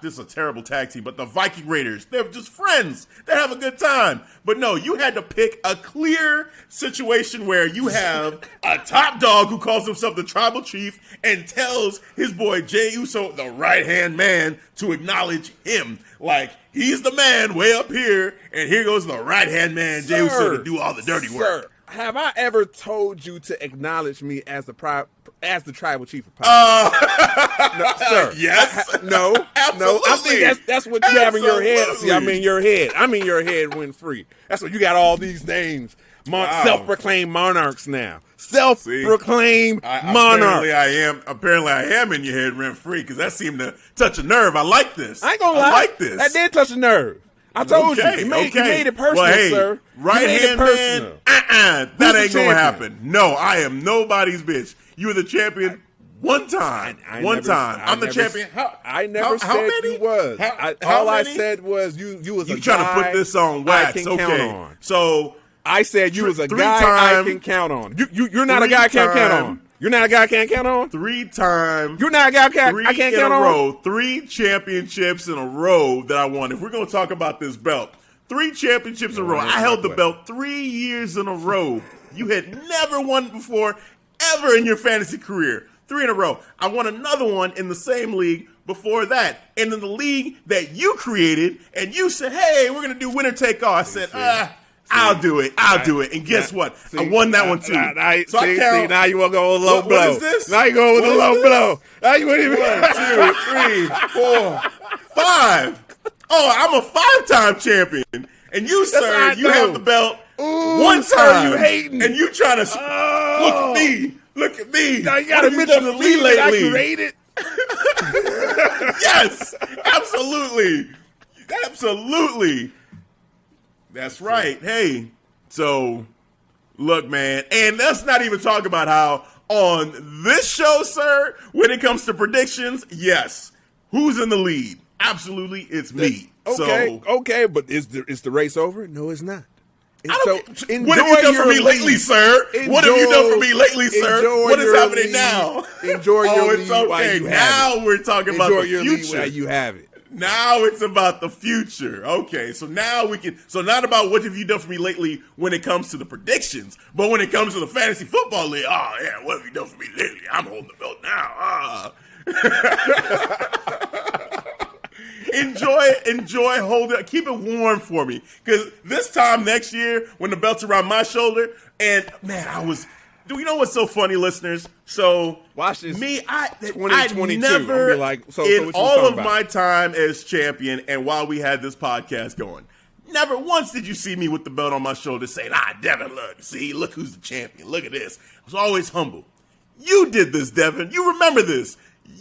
this is a terrible tag team, but the Viking Raiders, they're just friends. They have a good time. But no, you had to pick a clear situation where you have a top dog who calls himself the tribal chief and tells his boy Jey Uso, the right-hand man, to acknowledge him. Like, he's the man way up here, and here goes the right-hand man, Jey Uso, to do all the dirty work. Have I ever told you to acknowledge me as the tribal chief of Power? No, sir. Yes. No. I think that's what you have in your head. See, I'm in your head went free. That's what you got all these names. Self-proclaimed monarchs now. Self-proclaimed monarchs. Apparently I am in your head rent free because that seemed to touch a nerve. I like this. I ain't gonna lie. I like this. That did touch a nerve. I told you. You made it personal, sir. Right-hand man, that ain't going to happen. No, I am nobody's bitch. You were the champion one time. I'm the champion. I never said you was. All I said was you was a guy. You trying to put this on wax. I can count on. So I said you was a guy I can count on. You're not a guy I can't count on. You're not a guy I can't count on? 3 times. You're not a guy I can't count on? 3 championships in a row that I won. If we're going to talk about this belt, 3 championships in a row. I held the belt 3 years in a row. You had never won before, ever in your fantasy career. 3 in a row. I won another one in the same league before that. And in the league that you created, and you said, hey, we're going to do winner take all. I said, I'll do it. And guess what? I won that one too. Now you want to go with a low blow. What is this? Now you go with a low blow. Now you want to 1, 2, 3, 4, 5. Oh, I'm a 5-time champion. And you, sir, you have the belt 1 time. You hating. And you trying to look at me. Now you got to admit to me that I created. Yes, absolutely. That's right. Hey, so look, man, and let's not even talk about how on this show, sir, when it comes to predictions, yes, who's in the lead? Absolutely, it's me. Okay, but is the race over? No, it's not. What have you done for me lately, sir? What have you done for me lately, sir? What is happening now? Enjoy your lead. It's okay. Now we're talking about the future. You have it. Now it's about the future. Okay, so now not about what have you done for me lately when it comes to the predictions, but when it comes to the fantasy football league, what have you done for me lately? I'm holding the belt now. Enjoy, hold it, keep it warm for me. Because this time next year, when the belt's around my shoulder, and man, do you know what's so funny, listeners? So watch this. I 2022. never, so in all of my time as champion, and while we had this podcast going, never once did you see me with the belt on my shoulder saying, Devin, look who's the champion. Look at this. I was always humble. You did this, Devin. You remember this.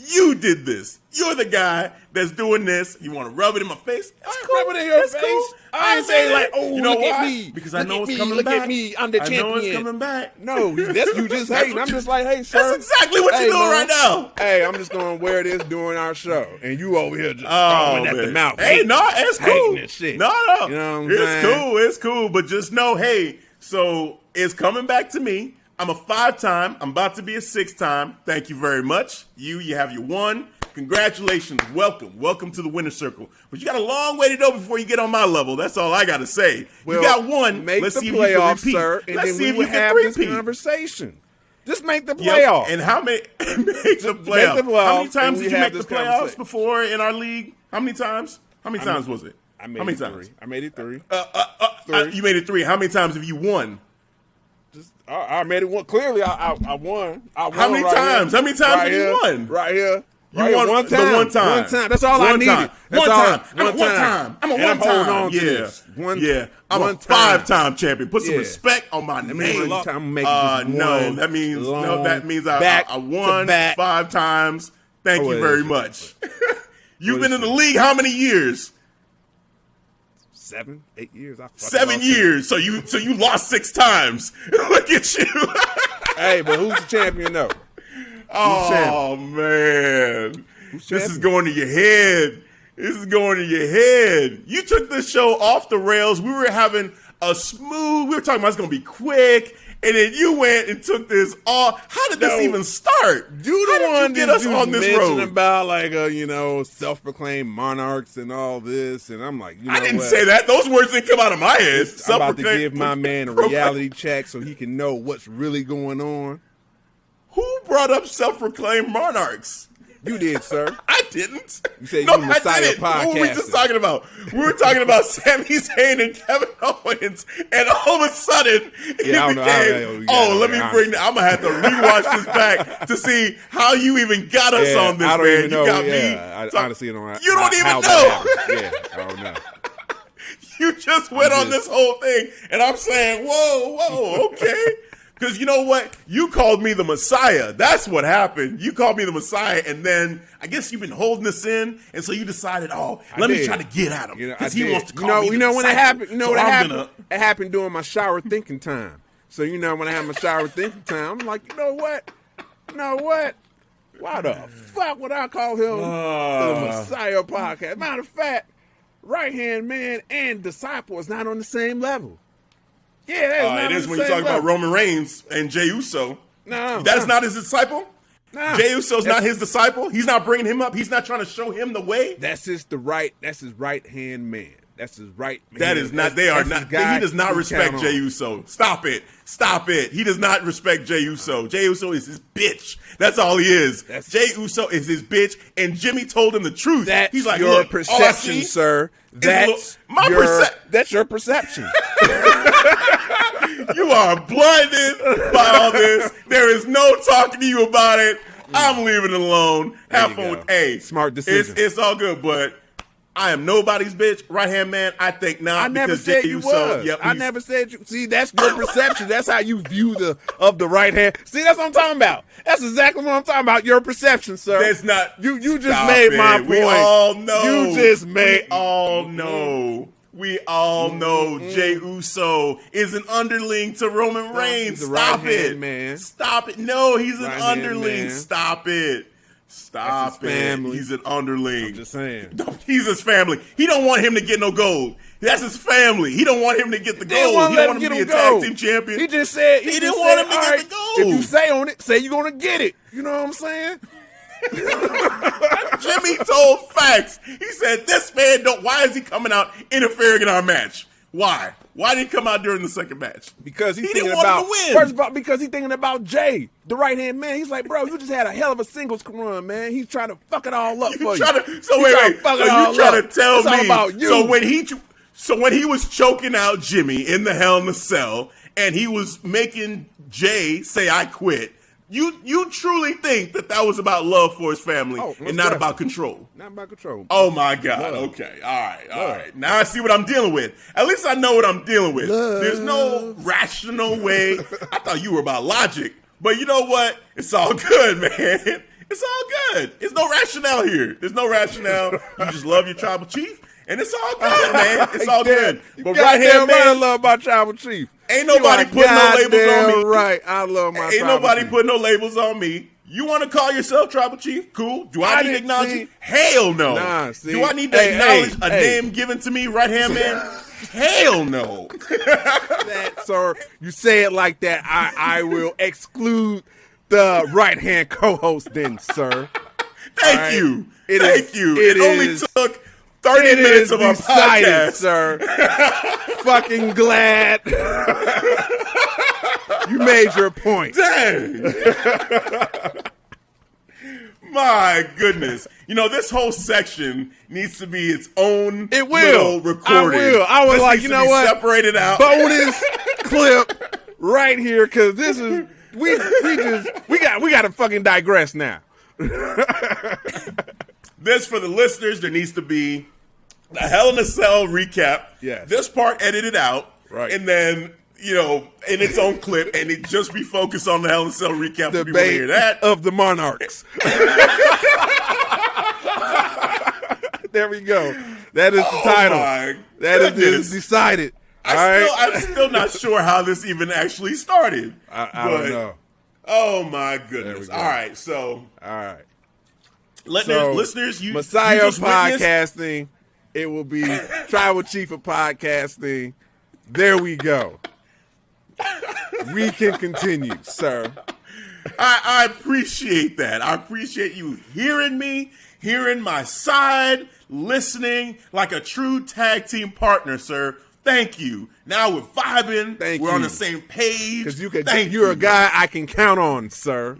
You did this. You're the guy that's doing this. You want to rub it in my face? Rub it in your face. Cool. I ain't saying you know look why? At me. Because I know it's coming back. Look at me. I'm the champion. I know it's coming back. No, that's you just hating. I'm just like, hey, sir. That's exactly what you're doing right now. Hey, I'm just going to wear this during our show. And you over here just throwing at the mouth. Hey, no, it's cool. And shit. No. You know what I'm saying? It's cool. But just know, hey, so it's coming back to me. I'm a 5-time. I'm about to be a 6-time. Thank you very much. You have your 1. Congratulations. Welcome to the winner's circle. But you got a long way to go before you get on my level. That's all I got to say. Well, you got 1. Make Let's the see playoffs, if you can repeat. Sir, and Let's then see we if will you can have this repeat. conversation. Just make the playoffs. And how many make the playoffs? How many times did you make the playoffs before in our league? How many times? How many times was it? I made it 3. I made it 3. 3. You made it 3. How many times have you won? I made it 1. Clearly, I won. How many times? How many times have you won? Right here. You won 1 time. One time. That's all I needed. One time. I'm a 1 time. Yeah. I'm a 5-time champion. Put some respect on my name. That means I won 5 times. Thank you very much. You've been in the league how many years? 7, 8 years. 7 years. So you lost 6 times. Look at you. Hey, but who's the champion though? Oh man, this is going to your head. This is going to your head. You took this show off the rails. We were having a smooth. We were talking about it's going to be quick. And then you went and took this off. How did this even start? You the one get us on this road about like self-proclaimed monarchs and all this, and I'm like, I didn't say that. Those words didn't come out of my head. I'm about to give my man a reality check so he can know what's really going on. Who brought up self-proclaimed monarchs? You did, sir. I didn't. You said you Messiah podcast. What were we just talking about? We were talking about Sami Zayn and Kevin Owens, and all of a sudden, it became, let me bring that. I'm going to have to rewatch this back to see how you even got us on this, I don't man. even know. You got me. I honestly don't know. You don't even know. I don't know. You just went on this whole thing, and I'm saying, whoa, okay. Because you know what? You called me the Messiah. That's what happened. You called me the Messiah, and then I guess you've been holding this in, and so you decided, let me try to get at him because he wants to call me. You know when it happened? You know what happened? It happened during my shower thinking time. So when I have my shower thinking time, I'm like, you know what? Why the fuck would I call him the Messiah podcast? Matter of fact, right hand man and disciple is not on the same level. Yeah, it is when you talk about Roman Reigns and Jey Uso. No, that's not his disciple. No, Jey Uso's not his disciple. He's not bringing him up. He's not trying to show him the way. That's his right hand man. That's his right man. That is not. They are not. He does not respect Jey Uso. Stop it. He does not respect Jey Uso. Jey Uso is his bitch. That's all he is. Jey Uso is his bitch, and Jimmy told him the truth. He's like, your perception, sir. That's your perception. You are blinded by all this. There is no talking to you about it. I'm leaving it alone. Have fun with smart decision. It's all good, but I am nobody's bitch. Right hand man, I think now. I never said you was. Yep, I never said you. See, that's your perception. That's how you view the right hand. See, that's what I'm talking about. That's exactly what I'm talking about. Your perception, sir. That's not. You just made my point. We all know. You just made. We all know. We all know Jey Uso is an underling to Roman Reigns. Stop it, man. Stop it. No, he's an underling. Stop it. Stop it. Family. He's an underling. I'm just saying. He's his family. He don't want him to get no gold. That's his family. He don't want him to get the gold. He don't want him to be a tag team champion. He just said he didn't want him to get the gold. If you say on it, say you're gonna get it. You know what I'm saying? Jimmy told facts. He said, this man why is he coming out interfering in our match? Why? Why did he come out during the second match? Because he didn't want him to win. First of all, because he's thinking about Jay, the right-hand man. He's like, bro, you just had a hell of a singles run, man. He's trying to fuck it all up for you. So you trying to tell me about you. So when he was choking out Jimmy in the Hell in a Cell and he was making Jay say I quit, you truly think that was about love for his family and not about control? Not about control. Oh my God. Love. Okay. All right. Now I see what I'm dealing with. At least I know what I'm dealing with. Love. There's no rational way. I thought you were about logic, but you know what? It's all good, man. It's all good. There's no rationale here. There's no rationale. You just love your tribal chief, and it's all good, man. It's all good. But right here, man, I love my tribal chief. Ain't nobody putting no labels on me. Right, I love my. Ain't nobody putting no labels on me. You want to call yourself tribal chief? Cool. Do I need to acknowledge you? Hell no. Nah, see, do I need to acknowledge a name given to me, right hand man? Hell no. Sir, you say it like that, I will exclude the right hand co-host then, sir. Thank you. Thank you. It only took 30 minutes of our podcast, sir. Fucking glad. You made your point. Dang. My goodness. You know, this whole section needs to be its own little recording. I was like, you know what? Separated out. Bonus clip right here, because this is we got to fucking digress now. This, for the listeners, there needs to be the Hell in a Cell recap. Yes. This part edited out. Right. And then in its own clip, and it just be focused on the Hell in a Cell recap. The People wanna hear that of the Monarchs. There we go. That is the title. That is decided. I'm still not sure how this even actually started. I don't know. Oh my goodness! All right, listeners, you Messiah you of just witnessed- podcasting. It will be Tribal Chief of podcasting. There we go. We can continue, sir. I appreciate that. I appreciate you hearing me, hearing my side, listening like a true tag team partner, sir. Thank you. Now we're vibing. We're on the same page. Because you're a guy I can count on, sir.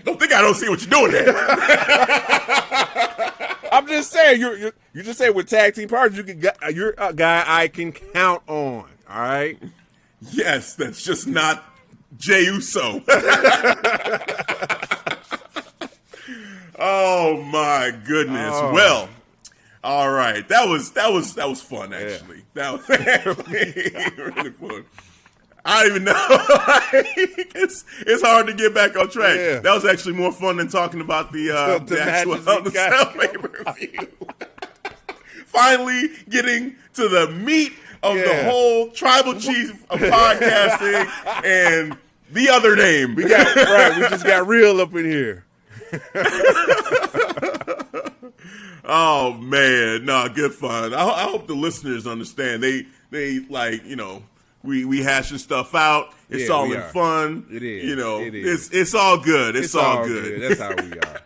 Don't think I don't see what you're doing there. I'm just saying, you just say with tag team partners, you're a guy I can count on. All right. Yes, that's just not Jey Uso. Oh my goodness. Oh. Well, all right. That was fun actually. Yeah. That was really fun. I don't even know. It's hard to get back on track. Yeah. That was actually more fun than talking about the actual pay-per-view. Finally getting to the meat of the whole Tribal Chief of podcasting and the other name. We just got real up in here. Oh man, no, good fun. I hope the listeners understand. They like, we hashing stuff out. It's all in fun. It is. It is. It's all good. It's all good. That's how we are.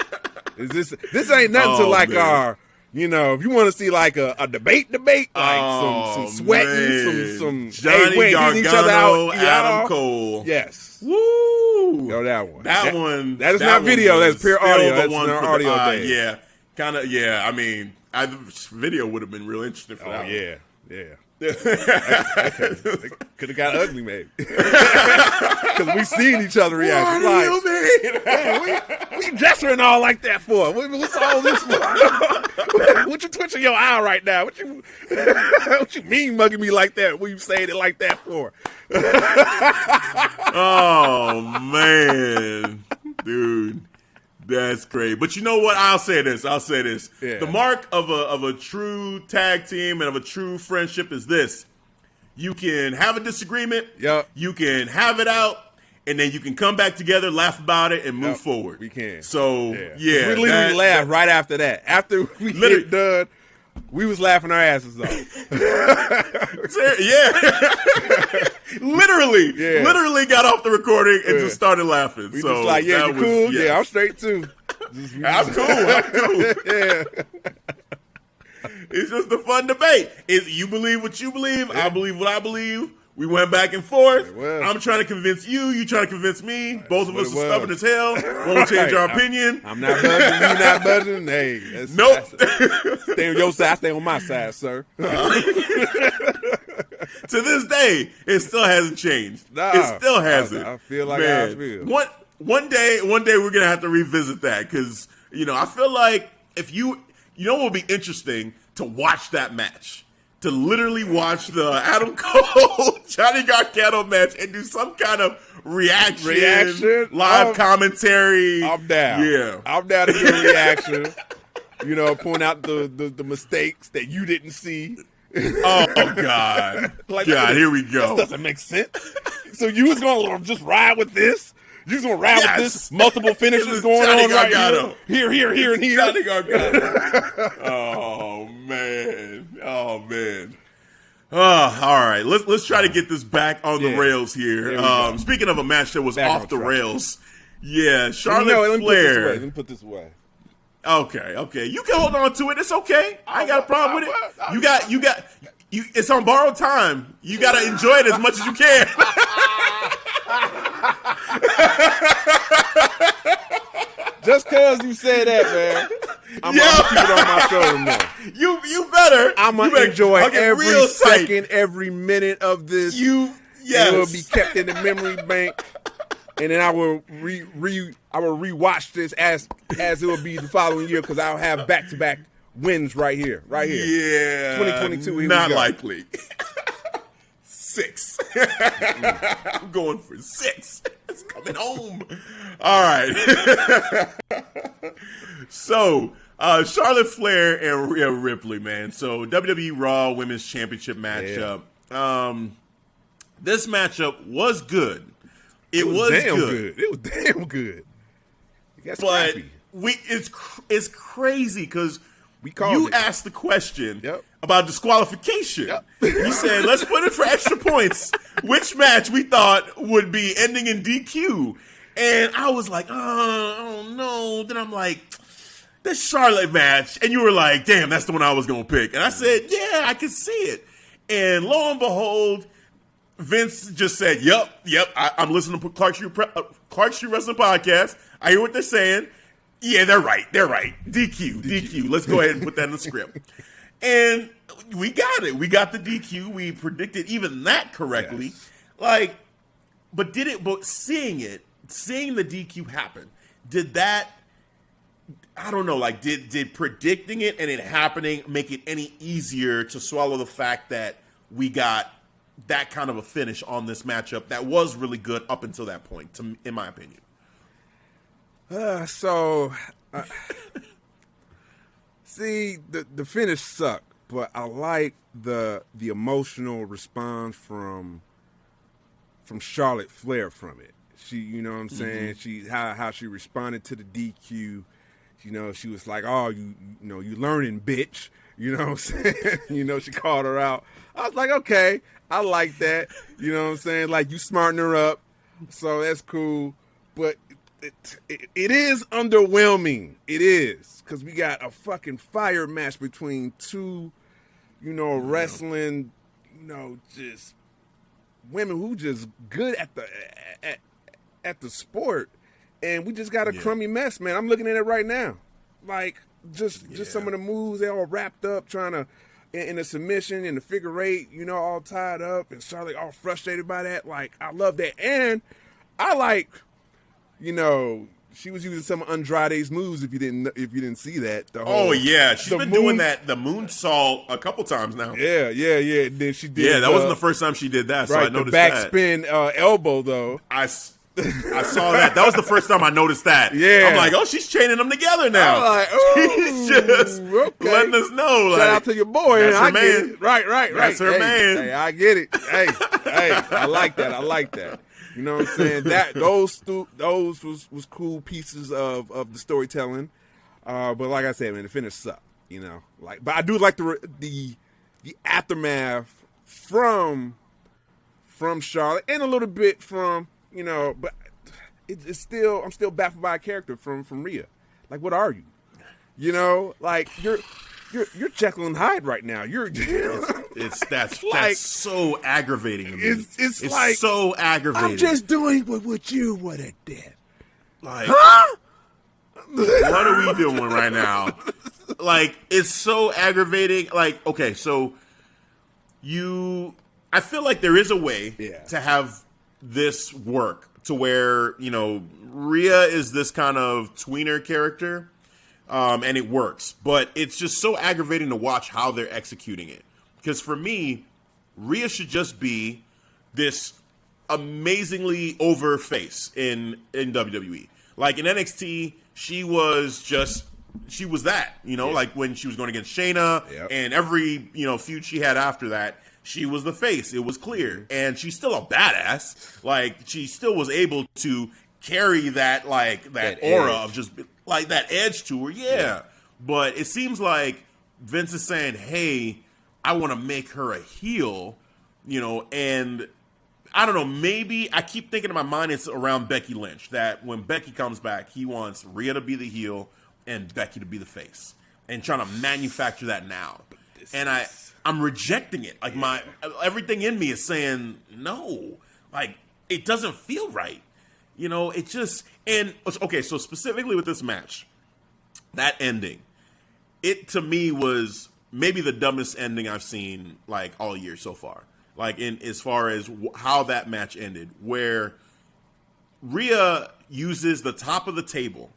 This ain't nothing to like our. If you want to see like a debate, like some sweating, some Johnny Gargano, each other out, Adam Cole. Yes. Woo! Go that one. That one. That is not video. That's pure audio. That's an audio day. Yeah. Kind of. Yeah. I mean, video would have been real interesting for that. Yeah. Could have got ugly, maybe. Because we seen each other react. What do you mean? What you gesturing all like that for? What's all this for? What you twitching your eye right now? What you mean mugging me like that? What you saying it like that for? Oh man, dude. That's great. But you know what? I'll say this. Yeah. The mark of a true tag team and of a true friendship is this. You can have a disagreement. Yep. You can have it out, and then you can come back together, laugh about it, and move forward. We can. So, we literally laughed right after that. After we get done, we was laughing our asses off. Yeah. Literally got off the recording and just started laughing. We just like, you cool? Yes. Yeah, I'm straight too. I'm cool. Yeah. It's just a fun debate. You believe what you believe. Yeah. I believe what I believe. We went back and forth. I'm trying to convince you. You trying to convince me. Both of us are stubborn as hell. Won't change our opinion. I'm not budging. You not budging. Hey, nope. Stay on your side. Stay on my side, sir. To this day, it still hasn't changed. It still hasn't. I feel like I feel. One day we're gonna have to revisit that because I feel like if what would be interesting to watch that match. To literally watch the Adam Cole Johnny Gargano match and do some kind of reaction, live commentary. I'm down. Yeah, I'm down to get a reaction. Point out the mistakes that you didn't see. Oh God! God, here we go. This doesn't make sense. So you was gonna just ride with this? You was gonna ride with this? Multiple finishes going Johnny on Gargano. right here, and here. Johnny Gargano. Oh man. All right. Let's try to get this back on the rails here. Speaking of a match that was off the rails, Charlotte Flair. Let me put this away. Okay. You can hold on to it. It's okay. I ain't got a problem with it. You got. It's on borrowed time. You got to enjoy it as much as you can. Just because you say that, man, I'm gonna keep it on my shoulder now. You better. I'm gonna enjoy every second, every minute of this. It will be kept in the memory bank, and then I will rewatch this as it will be the following year because I'll have back-to-back wins right here. Yeah, 2022. Not likely. 6. I'm going for 6. It's coming home. All right. So, Charlotte Flair and Rhea Ripley, man. So, WWE Raw Women's Championship matchup. Yeah. This matchup was good. It was damn good. It was damn good. But scrappy. It's crazy because you asked the question about disqualification. Yep. You said, let's put it for extra points. Which match we thought would be ending in DQ. And I was like, oh, no. Then I'm like, this Charlotte match. And you were like, damn, that's the one I was going to pick. And I said, yeah, I can see it. And lo and behold, Vince just said, yep, I'm listening to Clark Street Wrestling Podcast. I hear what they're saying. Yeah, they're right. DQ. Let's go ahead and put that in the script. And we got it. We got the DQ. We predicted even that correctly. Yes. But seeing the DQ happen, did that, I don't know, did predicting it and it happening make it any easier to swallow the fact that we got that kind of a finish on this matchup that was really good up until that point, in my opinion? See, the finish sucked, but I like the emotional response from Charlotte Flair from it. She, you know what I'm saying? She how she responded to the DQ. You know, she was like, "Oh, you learning, bitch." You know what I'm saying? She called her out. I was like, okay, I like that. You know what I'm saying? Like, you smarten her up, so that's cool. But it is underwhelming. It is, because we got a fucking fire match between two, wrestling, just women who just good at the sport, and we just got a crummy mess, man. I'm looking at it right now, like just some of the moves, they all wrapped up trying to in the submission, in the figure eight, all tied up, and Charlotte all frustrated by that. Like, I love that, and I like, she was using some of Andrade's moves. If you didn't see that, she's been doing that, the moonsault, a couple times now. Yeah. Then she did. Yeah, that wasn't the first time she did that. So I noticed the backspin elbow though. I saw that. That was the first time I noticed that. Yeah, I'm like, oh, she's chaining them together now. I'm like, she's just letting us know. Shout out to your boy. That's her man. Get it. Right. That's her man. Hey, I get it. Hey, I like that. You know what I'm saying? Those was cool pieces of the storytelling. But like I said, man, the finish sucked. But I do like the aftermath from Charlotte, and a little bit from, but it's still, I'm still baffled by a character from Rhea. Like, what are you? Like, you're Jekyll and Hyde right now. That's so aggravating to me. It's like, so aggravating. I'm just doing what you would have did. Like, huh? What are we doing right now? Like, it's so aggravating. Like, okay, so I feel like there is a way to have this work to where, Rhea is this kind of tweener character, and it works. But it's just so aggravating to watch how they're executing it. Because for me, Rhea should just be this amazingly over face in WWE. Like, in NXT, she was that, like when she was going against Shayna, and every, feud she had after that, she was the face. It was clear. And she's still a badass. Like, she still was able to carry that, that aura of just, like, that edge to her. Yeah. But it seems like Vince is saying, hey, I want to make her a heel, and I don't know, maybe I keep thinking in my mind it's around Becky Lynch, that when Becky comes back, he wants Rhea to be the heel and Becky to be the face, and trying to manufacture that now. And I'm rejecting it. Like, everything in me is saying no. Like, it doesn't feel right. It just, and okay, so specifically with this match, that ending, it to me was maybe the dumbest ending I've seen like all year so far. Like, in as far as how that match ended, where Rhea uses the top of the table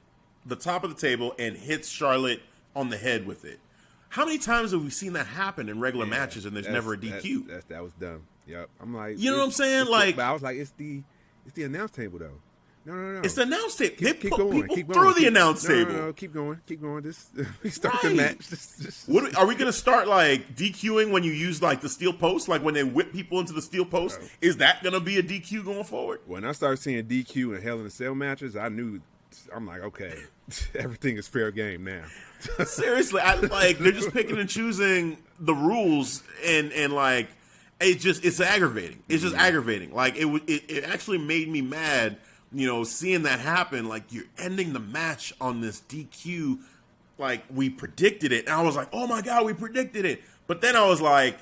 and hits Charlotte on the head with it. How many times have we seen that happen in regular matches and there's never a DQ? That was dumb. Yep. I'm like, you know what I'm saying? Like, but I was like, it's the announce table though. No. It's the announce table. Keep going. People through the announce table. No, keep going. This we start the match. What are we gonna start like DQing when you use like the steel post? Like when they whip people into the steel post? Is that gonna be a DQ going forward? When I started seeing DQ and Hell in a Cell matches, I'm like, okay, everything is fair game now. Seriously, they're just picking and choosing the rules, and like it's aggravating. It's just aggravating. Like it actually made me mad. You know, seeing that happen, like you're ending the match on this DQ, like we predicted it. And I was like, oh my God, we predicted it. But then I was like,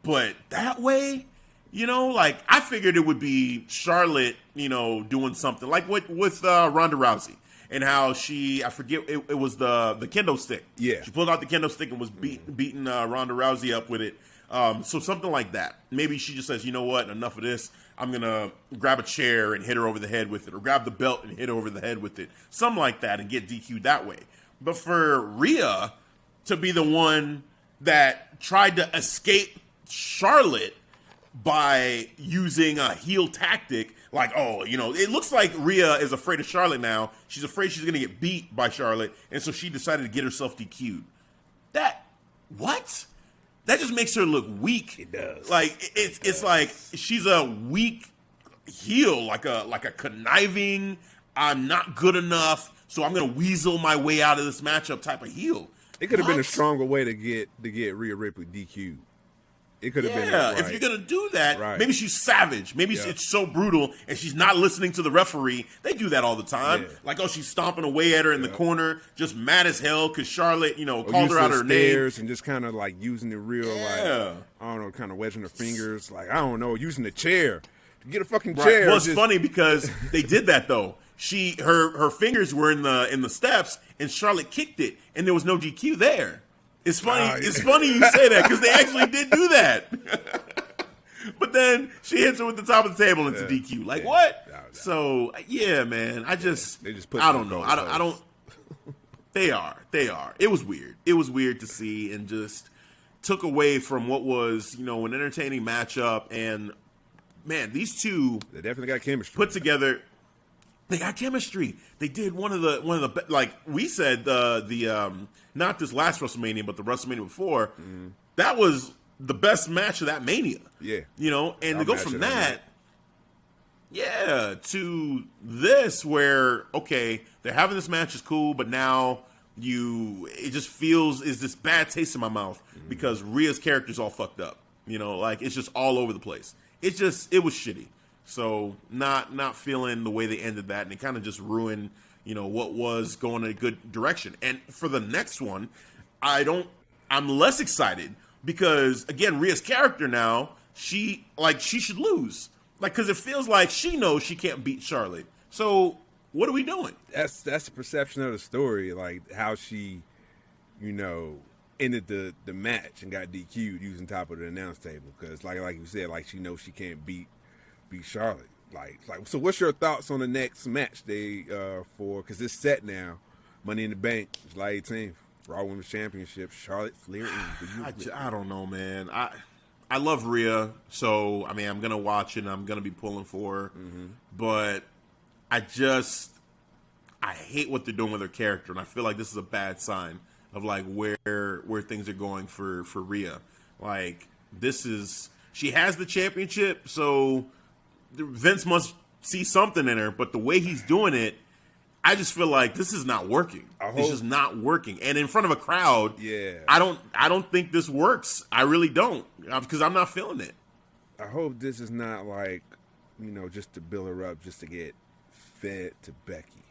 but that way, you know, like I figured it would be Charlotte, you know, doing something like with Ronda Rousey and how I forget, it was the kendo stick. Yeah. She pulled out the kendo stick and was beating Ronda Rousey up with it. So something like that. Maybe she just says, you know what, enough of this. I'm going to grab a chair and hit her over the head with it, or grab the belt and hit her over the head with it. Something like that and get DQ'd that way. But for Rhea to be the one that tried to escape Charlotte by using a heel tactic, like, oh, you know, it looks like Rhea is afraid of Charlotte now. She's afraid she's going to get beat by Charlotte, and so she decided to get herself DQ'd. What? That just makes her look weak. It does. Like it's like she's a weak heel, like a conniving, I'm not good enough, so I'm gonna weasel my way out of this matchup type of heel. It could have been a stronger way to get Rhea Ripley DQ'd. It could have been. Yeah, if you're gonna do that, maybe she's savage. Maybe it's so brutal, and she's not listening to the referee. They do that all the time. Yeah. Like, oh, she's stomping away at her in the corner, just mad as hell because Charlotte, you know, called her out her name, and just kind of like using the real, like, I don't know, kind of wedging her fingers, like, I don't know, using the chair to get a fucking chair. Well, it's funny because they did that though. Her fingers were in the steps, and Charlotte kicked it, and there was no DQ there. It's funny. It's funny you say that because they actually did do that. But then she hits her with the top of the table and it's a DQ. Like what? No. So yeah, man. They just put. I don't know. I don't. They are. It was weird. It was weird to see and just took away from what was, you know, an entertaining matchup. And man, these two they definitely got chemistry put together. They got chemistry. They did one of the like we said the not this last WrestleMania but the WrestleMania before. That was the best match of that Mania. Yeah, you know, and to go from that, to this where okay they're having this match is cool, but now it just feels is this bad taste in my mouth because Rhea's character's all fucked up. You know, like it's just all over the place. It was shitty. So not feeling the way they ended that, and it kind of just ruined, you know, what was going in a good direction. And for the next one, I'm less excited because again, Rhea's character now, she should lose, like because it feels like she knows she can't beat Charlotte. So what are we doing? That's the perception of the story, like how she, you know, ended the match and got DQ'd using top of the announce table because like you said, like she knows she can't beat Charlotte. Like so what's your thoughts on the next match because it's set now, Money in the Bank, July 18th, Raw Women's Championship, Charlotte, Flair. I don't know, man. I love Rhea, so I mean I'm gonna watch it and I'm gonna be pulling for her, but I hate what they're doing with her character, and I feel like this is a bad sign of like where things are going for Rhea. Like she has the championship, so Vince must see something in her, but the way he's doing it, I just feel like this is not working. It's just not working. And in front of a crowd, I don't think this works. I really don't, because I'm not feeling it. I hope this is not like, you know, just to build her up, just to get fed to Becky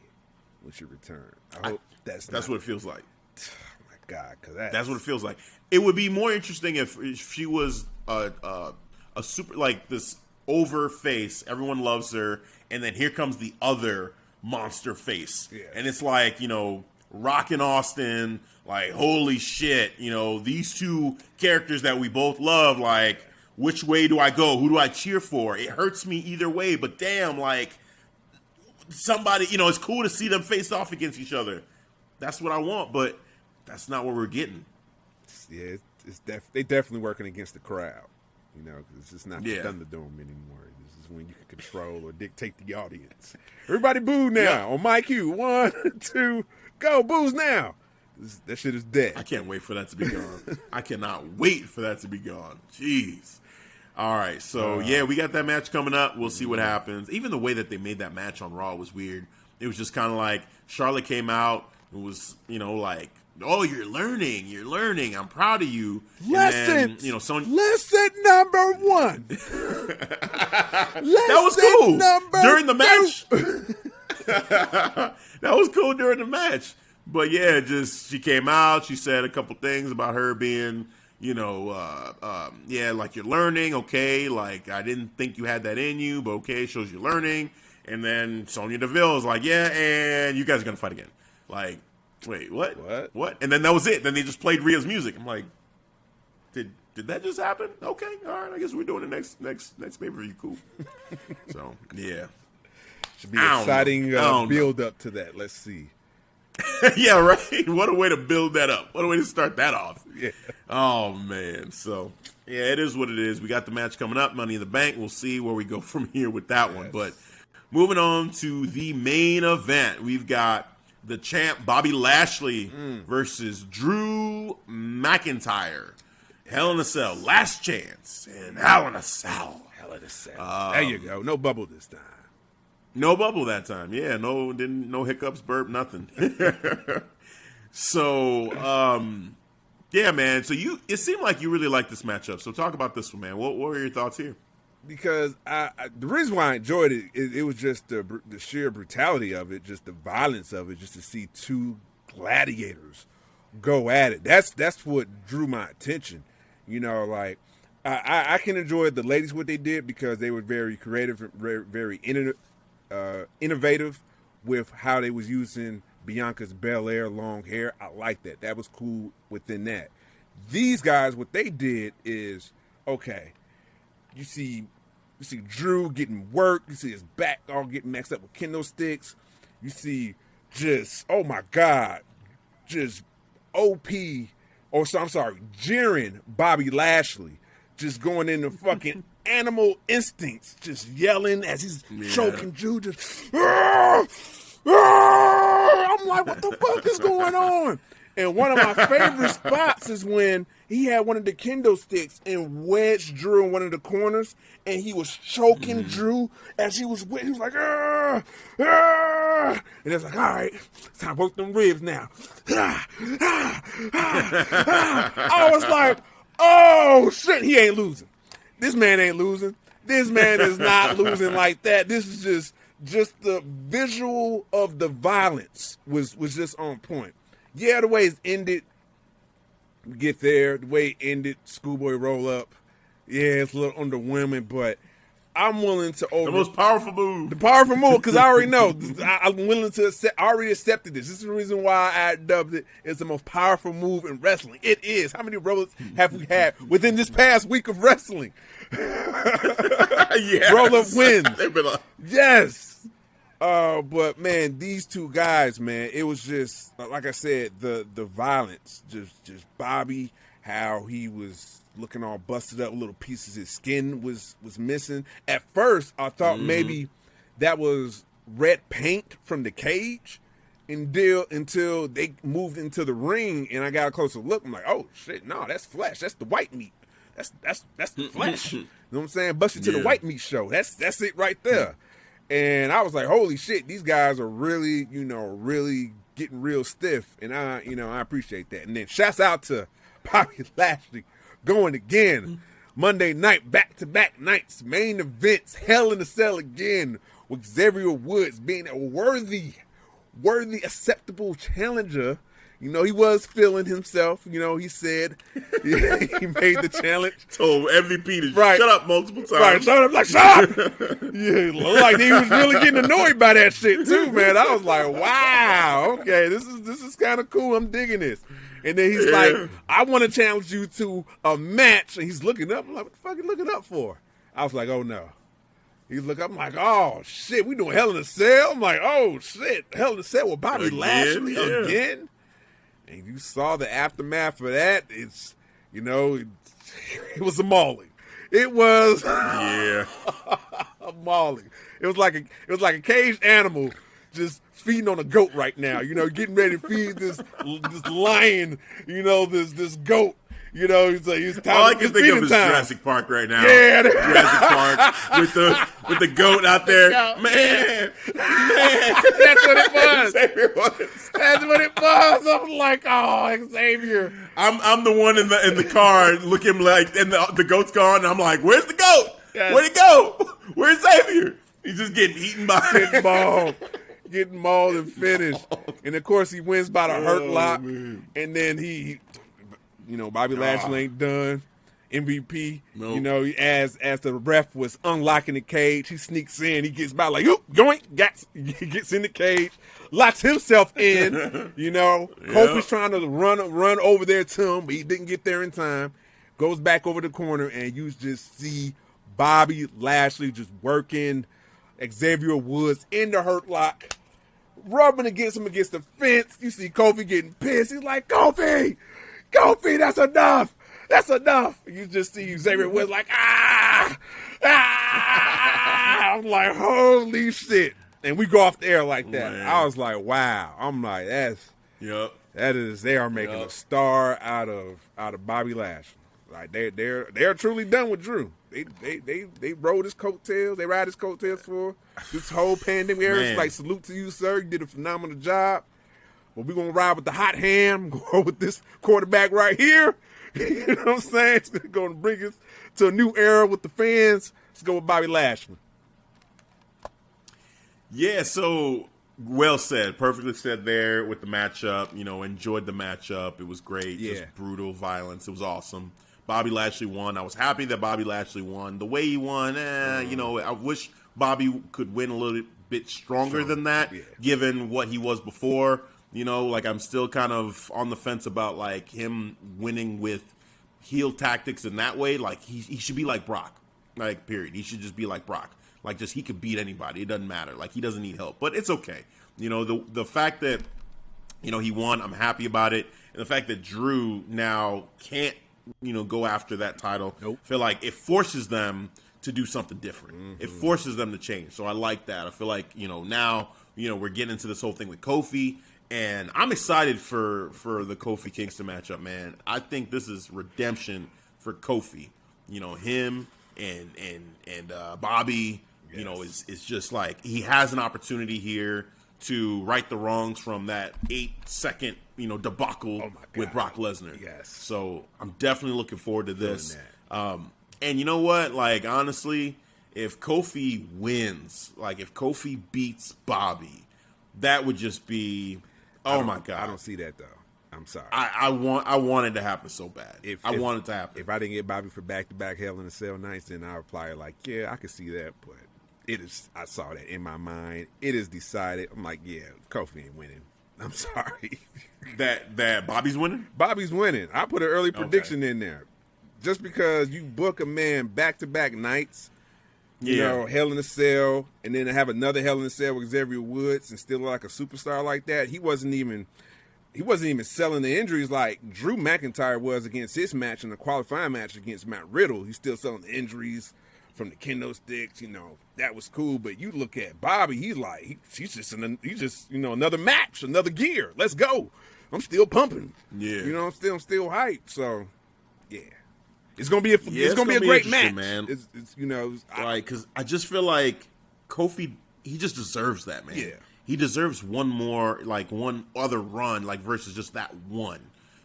when she returns. I hope that's what it feels like. Oh my God, because that's what it feels like. It would be more interesting if she was a super, like this over face, everyone loves her, and then here comes the other monster face. Yeah. And it's like, you know, Rock and Austin, like, holy shit, you know, these two characters that we both love, like, which way do I go? Who do I cheer for? It hurts me either way, but damn, like, somebody, you know, it's cool to see them face off against each other. That's what I want, but that's not what we're getting. Yeah, they definitely working against the crowd. You know, because it's just not the Thunderdome anymore. This is when you can control or dictate the audience. Everybody boo now on my cue. 1, 2, go. Boos now. That shit is dead. I can't wait for that to be gone. I cannot wait for that to be gone. Jeez. All right, so we got that match coming up. We'll see what happens. Even the way that they made that match on Raw was weird. It was just kind of like Charlotte came out. It was, like, oh, you're learning. I'm proud of you. Lesson. And then, lesson number 1. That was cool during the match. That was cool during the match. But yeah, she came out. She said a couple things about her being, like you're learning. Okay, like I didn't think you had that in you, but okay, shows you're learning. And then Sonya Deville is like, yeah, and you guys are gonna fight again. Like, wait, what? And then that was it. Then they just played Rhea's music. I'm like, did that just happen? Okay, all right. I guess we're doing the next pay-per-view. Cool. So yeah, should be exciting build up to that. Let's see. Yeah, right. What a way to build that up. What a way to start that off. Yeah. Oh man. So yeah, it is what it is. We got the match coming up, Money in the Bank. We'll see where we go from here with that one. But moving on to the main event, we've got the champ Bobby Lashley versus Drew McIntyre. Hell in a Cell, last chance, and Hell in a Cell. There you go. No bubble this time. No bubble that time. Yeah, no hiccups, burp, nothing. So, yeah, man. So it seemed like you really liked this matchup. So talk about this one, man. What were your thoughts here? Because the reason why I enjoyed it was just the sheer brutality of it, just the violence of it, just to see two gladiators go at it. That's what drew my attention. Like I can enjoy the ladies what they did because they were very creative, very innovative with how they was using Bianca's Belair long hair. I like that. That was cool within that. These guys, what they did is, okay, you see Drew getting worked. You see his back all getting mixed up with kendo sticks. You see just, oh my God, just jeering Bobby Lashley, just going into fucking animal instincts, just yelling as he's choking Drew. Just, I'm like, what the fuck is going on? And one of my favorite spots is when he had one of the kendo sticks and wedged Drew in one of the corners, and he was choking Drew as he was like, and it's like, all right, it's time to work them ribs now. I was like, oh shit, he ain't losing. This man ain't losing. This man is not losing like that. This is just the visual of the violence was just on point. Yeah, the way it's ended, we get there, the way it ended, schoolboy roll up. Yeah, it's a little underwhelming, but I'm willing to the most powerful move. The powerful move, because I already know. I'm willing to accept. I already accepted this. This is the reason why I dubbed it as the most powerful move in wrestling. It is. How many rollers have we had within this past week of wrestling? Yes. Roll-up wins. Yes. But man, these two guys, man, it was just like I said, the violence, just Bobby, how he was looking all busted up, little pieces of his skin was missing. At first, I thought maybe that was red paint from the cage, until they moved into the ring, and I got a closer look. I'm like, oh shit, no, that's flesh. That's the white meat. That's the flesh. You know what I'm saying? Busted to the white meat show. That's it right there. And I was like, holy shit, these guys are really, really getting real stiff. And I appreciate that. And then shouts out to Bobby Lashley going again. Monday night, back-to-back nights, main events, Hell in a Cell again, with Xavier Woods being a worthy, acceptable challenger. He was feeling himself. He said he made the challenge. Told MVP to shut up multiple times. Right, shut up, shut up. Yeah, like he was really getting annoyed by that shit too, man. I was like, wow, okay, this is kind of cool. I'm digging this. And then he's like, I want to challenge you to a match. And he's looking up. I'm like, what the fuck are you looking up for? I was like, oh no. He's looking up. I'm like, oh shit, we doing Hell in a Cell? I'm like, oh shit, Hell in a Cell with Bobby Lashley again? And you saw the aftermath of that. It's, it was a mauling. It was Yeah. mauling. It was like a caged animal just feeding on a goat right now. You know, getting ready to feed this lion. You know, this goat. You know, he's time. All I can think of is time. Jurassic Park right now. Yeah, Jurassic Park with the goat out there. Man, that's what it was. Xavier was. That's what it was. I'm like, oh, Xavier. I'm the one in the car looking like, and the goat's gone. And I'm like, where's the goat? Yes. Where'd it go? Where's Xavier? He's just getting eaten by Getting mauled and finished. And of course, he wins by the hurt lock. Man. And then he Bobby Lashley ain't done. MVP. Nope. You know, as the ref was unlocking the cage, he sneaks in. He gets by like, oop, yoink, he gets in the cage, locks himself in. You know, Yep. Kofi's trying to run over there to him, but he didn't get there in time. Goes back over the corner, and you just see Bobby Lashley just working Xavier Woods in the hurt lock, rubbing against him against the fence. You see Kofi getting pissed. He's like, Kofi, that's enough. That's enough. You just see Xavier Woods like, ah. I'm like, holy shit. And we go off the air like that. Man. I was like, wow. I'm like, they are making a star out of Bobby Lashley. Like they're truly done with Drew. They rode his coattails. They ride his coattails for this whole pandemic era. It's like, salute to you, sir. You did a phenomenal job. But we're gonna ride with the hot hand. Go with this quarterback right here. You know what I'm saying? It's gonna bring us to a new era with the fans. Let's go with Bobby Lashley. Yeah, so well said. Perfectly said there with the matchup. You know, enjoyed the matchup. It was great. Yeah. Just brutal violence. It was awesome. Bobby Lashley won. I was happy that Bobby Lashley won. The way he won, you know, I wish Bobby could win a little bit stronger than that, given what he was before. You know, like, I'm still kind of on the fence about, like, him winning with heel tactics in that way. Like, he should be like Brock. Like, period. He should just be like Brock. Like, just he could beat anybody. It doesn't matter. Like, he doesn't need help. But it's okay. You know, the fact that, you know, he won, I'm happy about it. And the fact that Drew now can't, you know, go after that title. Nope. I feel like it forces them to do something different. Mm-hmm. It forces them to change. So I like that. I feel like, you know, now, you know, we're getting into this whole thing with Kofi. And I'm excited for the Kofi Kingston matchup, man. I think this is redemption for Kofi. You know, him and Bobby, you know, is just like, he has an opportunity here to right the wrongs from that 8-second, you know, debacle with Brock Lesnar. Yes. So I'm definitely looking forward to this. And you know what? Like, honestly, if Kofi wins, like if Kofi beats Bobby, that would just be, oh my God. I don't see that though. I'm sorry. I want it to happen so bad. I want it to happen. If I didn't get Bobby for back-to-back Hell in a Cell nights, then I would probably like, yeah, I could see that, but I saw that in my mind. It is decided. I'm like, yeah, Kofi ain't winning. I'm sorry. that Bobby's winning? Bobby's winning. I put an early prediction in there. Just because you book a man back-to-back nights, you know, Hell in a Cell, and then have another Hell in a Cell with Xavier Woods and still like a superstar like that, he wasn't even selling the injuries like Drew McIntyre was against his match in the qualifying match against Matt Riddle. He's still selling the injuries from the kendo sticks, you know, that was cool. But you look at Bobby, he's like, he's just you know, another match, another gear. Let's go. I'm still pumping. Yeah, you know, I'm still hyped. So, yeah, it's gonna be it's gonna be a great match, man. It's you know, like, because I just feel like Kofi, he just deserves that, man. Yeah, he deserves one other run, like, versus just that one.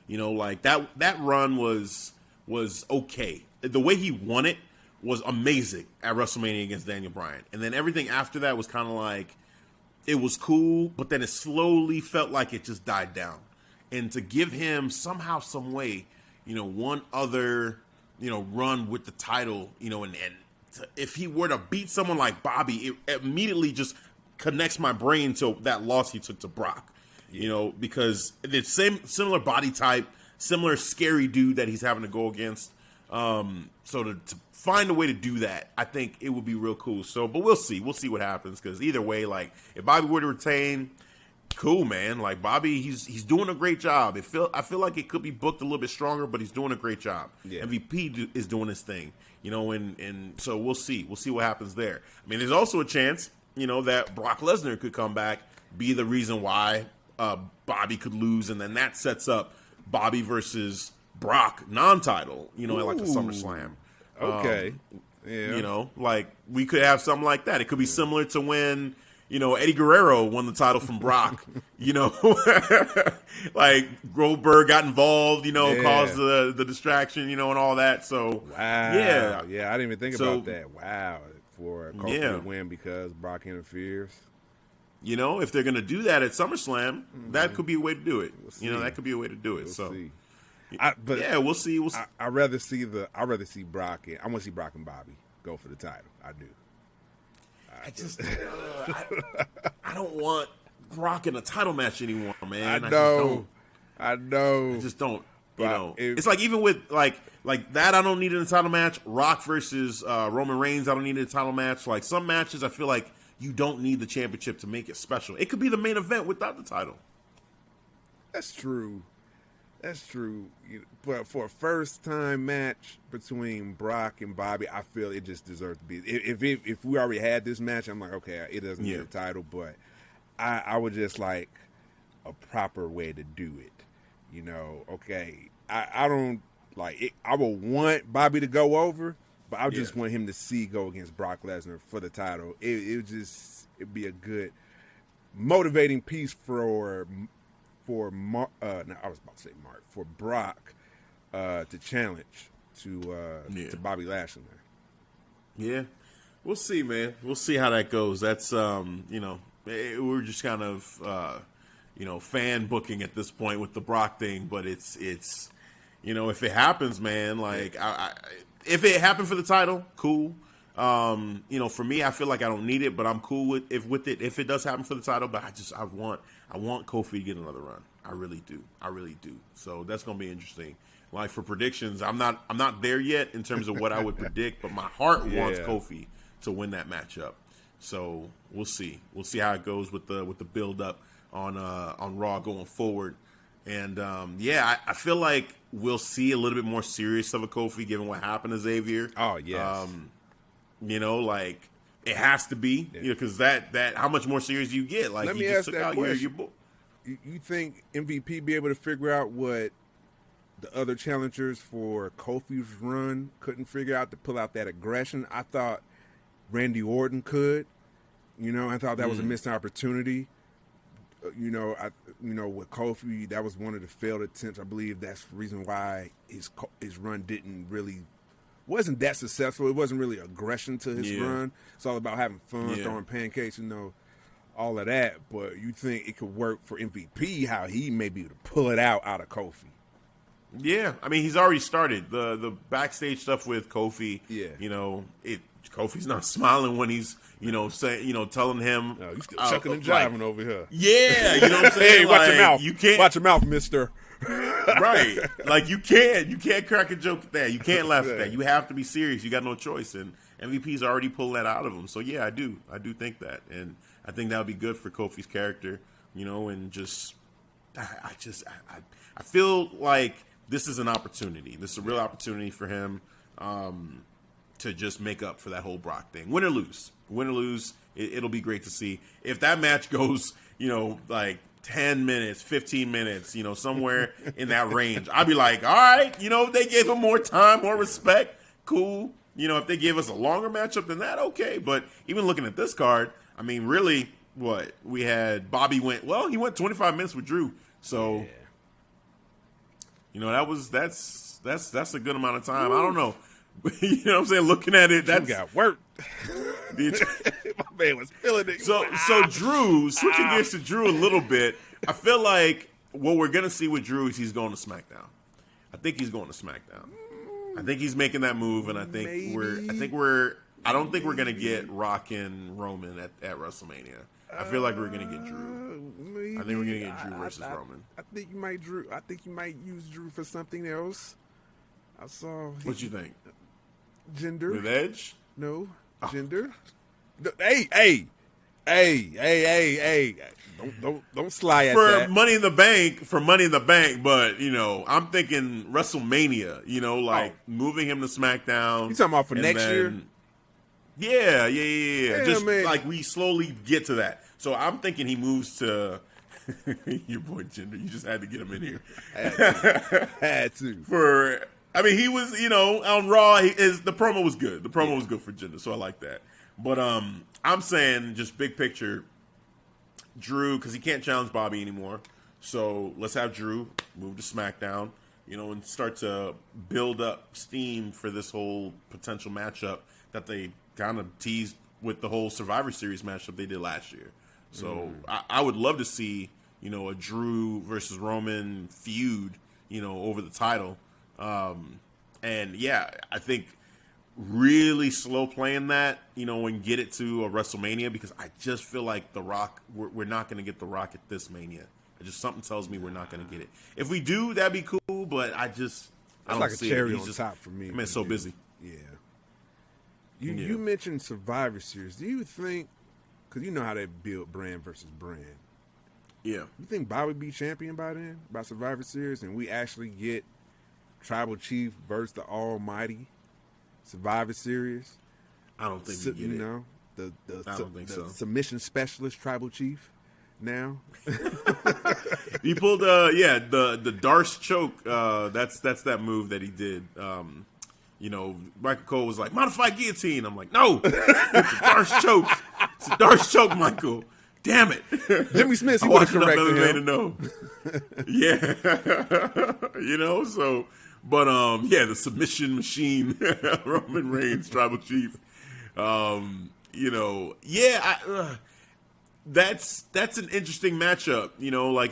You know, like that run was okay. The way he won it was amazing at WrestleMania against Daniel Bryan. And then everything after that was kind of like, it was cool, but then it slowly felt like it just died down. And to give him somehow, some way, you know, one other, you know, run with the title, you know, and if he were to beat someone like Bobby, it immediately just connects my brain to that loss he took to Brock. You know, because it's similar body type, similar scary dude that he's having to go against. So to find a way to do that, I think it would be real cool. So, but we'll see. We'll see what happens, because either way, like, if Bobby were to retain, cool, man. Like Bobby, he's doing a great job. I feel like it could be booked a little bit stronger, but he's doing a great job. Yeah. MVP is doing his thing, and so we'll see what happens there. I mean, there's also a chance, that Brock Lesnar could come back, be the reason why Bobby could lose, and then that sets up Bobby versus Brock non-title, at like a SummerSlam. Okay. Yeah. Like we could have something like that. It could be similar to when, Eddie Guerrero won the title from Brock, like Goldberg got involved, caused the distraction, and all that. So, wow. Yeah. Yeah, I didn't even think about that. Wow. For Kofi to win because Brock interferes. If they're going to do that at SummerSlam, that could be a way to do it. That could be a way to do it. We'll see. We'll see. I'd rather see Brock. I want to see Brock and Bobby go for the title. I do. I don't want Brock in a title match anymore, man. I know. I just don't. It's like even with like that, I don't need it in a title match. Rock versus Roman Reigns, I don't need it in a title match. Like some matches, I feel like you don't need the championship to make it special. It could be the main event without the title. That's true. But for a first-time match between Brock and Bobby, I feel it just deserves to be. If we already had this match, I'm like, okay, it doesn't need a title, but I would just like a proper way to do it. Okay, I don't like it. I would want Bobby to go over, but I just want him to go against Brock Lesnar for the title. It'd be a good motivating piece for Brock to challenge to Bobby Lashley there. Yeah, we'll see, man. We'll see how that goes. That's we're just kind of fan booking at this point with the Brock thing, but it's if it happens, man, like if it happened for the title, cool. For me, I feel like I don't need it, but I'm cool with it if it does happen for the title. But I want Kofi to get another run. I really do. So that's gonna be interesting. Like for predictions, I'm not there yet in terms of what I would predict, but my heart wants Kofi to win that matchup. So we'll see. We'll see how it goes with the build up on Raw going forward. And I feel like we'll see a little bit more serious of a Kofi given what happened to Xavier. Oh yes. Like it has to be, because that how much more serious you get? Like let me ask that question. You think MVP be able to figure out what the other challengers for Kofi's run couldn't figure out to pull out that aggression? I thought Randy Orton could. I thought that was a missed opportunity. With Kofi, that was one of the failed attempts. I believe that's the reason why his run wasn't that successful. It wasn't really aggression to his run. It's all about having fun, throwing pancakes, all of that. But you think it could work for MVP, how he may be able to pull it out of Kofi? Yeah, I mean, he's already started the backstage stuff with Kofi. Yeah, Kofi's not smiling when he's telling him. No, you still chucking and jiving over here. Yeah, you know what I'm saying. Hey, watch your mouth. You can't watch your mouth, Mister. Right, like you can't crack a joke at that. You can't laugh at that. You have to be serious. You got no choice, and MVP's already pulled that out of him. So yeah, I do think that, and I think that would be good for Kofi's character. And just I feel like this is an opportunity. This is a real opportunity for him to just make up for that whole Brock thing. Win or lose, it'll be great to see. If that match goes, like 10 minutes, 15 minutes, somewhere in that range, I'd be like, all right, if they gave him more time, more respect, cool. If they gave us a longer matchup than that, okay. But even looking at this card, I mean, really, what we had, Bobby he went 25 minutes with Drew. So, that's a good amount of time. I don't know. You know what I'm saying? Looking at it, that's got work. My man was feeling it. So Drew, switching gears to Drew a little bit, I feel like what we're gonna see with Drew is he's going to SmackDown. I think he's going to SmackDown. I think he's making that move, and I think I don't think we're gonna get Rock and Roman at WrestleMania. I feel like we're gonna get Drew. Maybe. I think we're gonna get Drew versus Roman. I think you might use Drew for something else. I saw. What you think? Gender. With Edge? No. Gender. No, hey. Hey. Don't slide at for that. Money in the Bank, but I'm thinking WrestleMania, moving him to SmackDown. You talking about for next year? Yeah. Yeah, Just man. like we slowly get to that. So I'm thinking he moves to your boy Jinder. You just had to get him in here. Had to. He was, on Raw. The promo was good. The promo was good for Jinder, so I like that. But I'm saying just big picture. Drew, because he can't challenge Bobby anymore. So let's have Drew move to SmackDown, and start to build up steam for this whole potential matchup that they kind of teased with the whole Survivor Series matchup they did last year. So I would love to see, a Drew versus Roman feud, over the title. And yeah, I think really slow playing that, and get it to a WrestleMania, because I just feel like The Rock, we're not going to get The Rock at this Mania. Something tells me we're not going to get it. If we do, that'd be cool, but I don't like see a cherry it. on top for me. Man, so busy. Yeah. You mentioned Survivor Series. Do you think, because you know how they build brand versus brand, yeah, you think Bobby be champion by then, by Survivor Series, and we actually get Tribal Chief versus the Almighty Survivor Series? I don't think we get it. I don't think so. Submission specialist Tribal Chief now. He pulled the Darce choke. That's that move that he did. Michael Cole was like, modified guillotine. I'm like, no, it's a Darce choke. It's a Darce choke, Michael. Damn it. Jimmy Smith, he would have corrected him. To know. Yeah. The submission machine, Roman Reigns, Tribal Chief. That's an interesting matchup,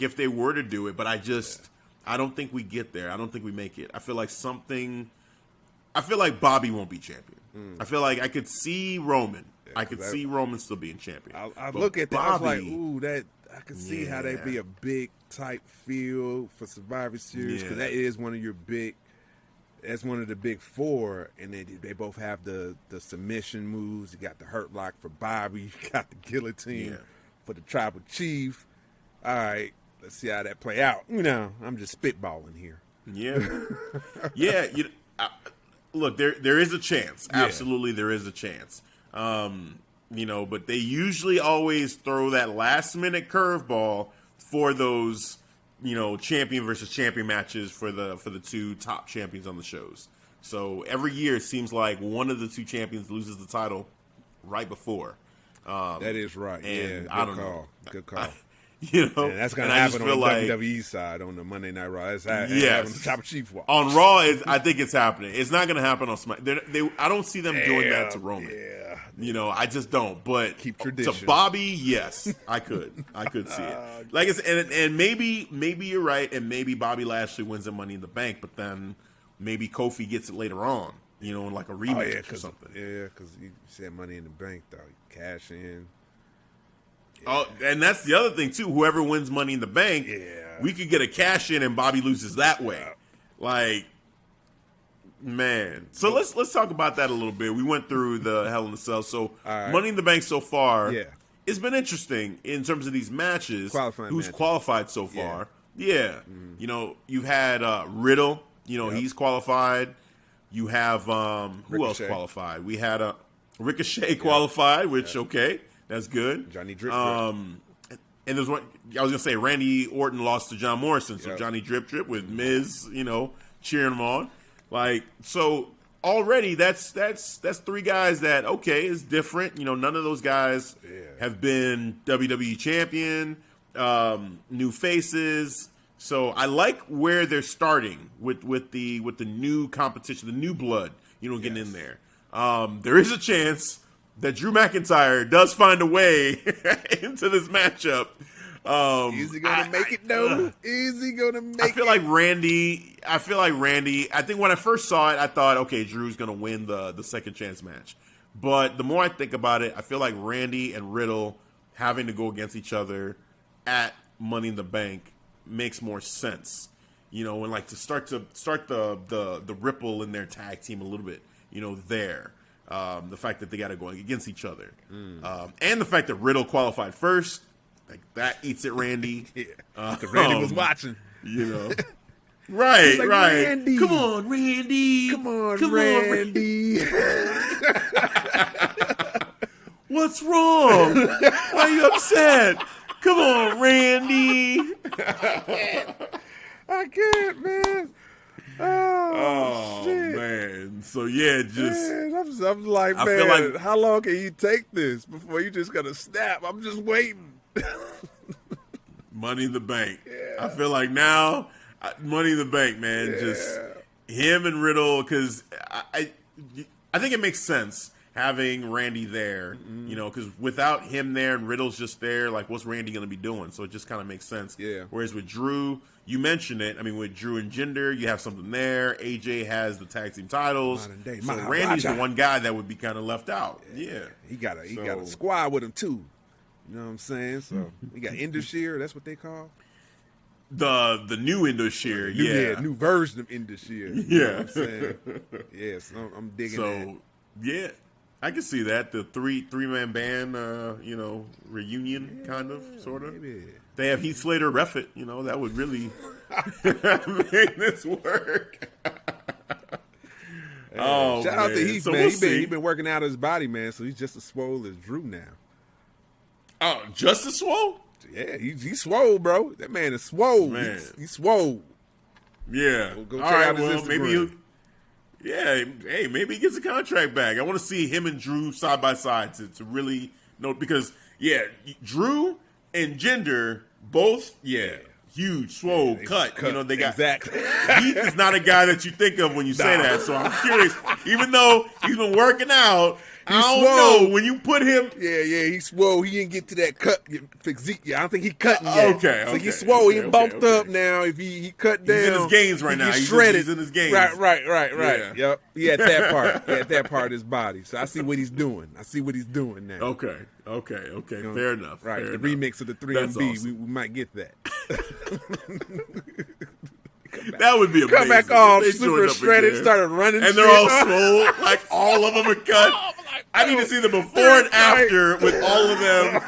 if they were to do it, but I don't think we get there. I don't think we make it. I feel like Bobby won't be champion. I feel like I could see Roman. I could see Roman still being champion. I look at that, I was like, ooh, I could see how that'd be a big type field for Survivor Series, because that is one of your big. That's one of the big four, and they both have the submission moves. You got the Hurt Lock for Bobby. You got the guillotine for the Tribal Chief. All right, let's see how that play out. I'm just spitballing here. Yeah. Look, there is a chance. Absolutely, there is a chance. But they usually always throw that last minute curveball for those, champion versus champion matches for the two top champions on the shows. So every year it seems like one of the two champions loses the title right before. That is right. And I don't know. Good call. And that's going to happen on the WWE side on the Monday Night Raw. That's happening on the Tribal Chief walk. On Raw, I think it's happening. It's not going to happen on SmackDown. I don't see them doing that to Roman. Yeah. I just don't. But keep tradition. To Bobby, yes, I could see it. Like I said, and maybe you're right, and maybe Bobby Lashley wins the Money in the Bank, but then maybe Kofi gets it later on, in like a rematch or something. Yeah, because you said Money in the Bank, though. You cash in. Oh, and that's the other thing too. Whoever wins Money in the Bank, we could get a cash in, and Bobby loses that way. Like, man. So let's talk about that a little bit. We went through the Hell in a Cell. So Money in the Bank so far, it's been interesting in terms of these matches. Qualified so far? Yeah. You've had Riddle. He's qualified. You have who else qualified? We had Ricochet qualified, which that's good. Johnny Drip. And there's one I was gonna say. Randy Orton lost to John Morrison, so Johnny Drip with Miz, cheering him on. Like, so already that's three guys that is different. None of those guys have been WWE champion, new faces. So I like where they're starting with the new competition, the new blood. Getting in there. There is a chance that Drew McIntyre does find a way into this matchup. Is he gonna make it though? Is he gonna make it? I feel like Randy. I think when I first saw it, I thought, okay, Drew's gonna win the second chance match. But the more I think about it, I feel like Randy and Riddle having to go against each other at Money in the Bank makes more sense. And like to start the ripple in their tag team a little bit. There. The fact that they got to go against each other, and the fact that Riddle qualified first, like that eats at Randy. Because Randy was watching. You know, right, like, right. Randy. Come on, Randy. Come on, Randy. What's wrong? Why are you upset? Come on, Randy. I can't, man. Oh shit. Man. So yeah, just man, I'm like, I man, feel like, how long can you take this before you just gonna snap? I'm just waiting. Money in the Bank. Yeah. I feel like now, Money in the Bank, man. Yeah. Just him and Riddle, because I think it makes sense having Randy there, you know, because without him there and Riddle's just there, like, what's Randy going to be doing? So it just kind of makes sense. Yeah. Whereas with Drew, you mentioned it. I mean, with Drew and Jinder, you have something there. AJ has the tag team titles. So Randy's the one guy that would be kind of left out. Yeah. He got a squad with him, too. You know what I'm saying? So we got Indushear. That's what they call the new Indushear. Yeah, new version of Indushear. You know what I'm saying? Yes, I'm digging that. So yeah, I can see that the three-man band, you know, reunion kind of sort of. Maybe. They have Heath Slater ref it. You know, that would really make this work. Shout out to Heath, man. He's been working out his body, man. So he's just as swole as Drew now. Oh, just as swole? Yeah, he's swole, bro. That man is swole. Man. He's swole. Yeah. Go check out his Instagram. Maybe he gets a contract back. I want to see him and Drew side by side to really know, because Drew and Jinder both huge, swole, cut. You know, they got exactly. Heath is not a guy that you think of when you say that. So I'm curious. Even though he's been working out, I don't know when you put him. Yeah, he's swole. He didn't get to that cut physique. I don't think he cutting yet. Okay. So he's swole. He bumped up now. If he cut down, he's in his gains right now. He's shredded. He's in his gains. Right. Yeah. Yep. He had that part. He had that part of his body. So I see what he's doing. now. Okay. You know, fair enough. Right. The remix of the 3MB. Awesome. We might get that. That would be amazing. Come back all super shredded, started running, and they're all swole. Like all of them are cut. I need to see the before and after with all of them.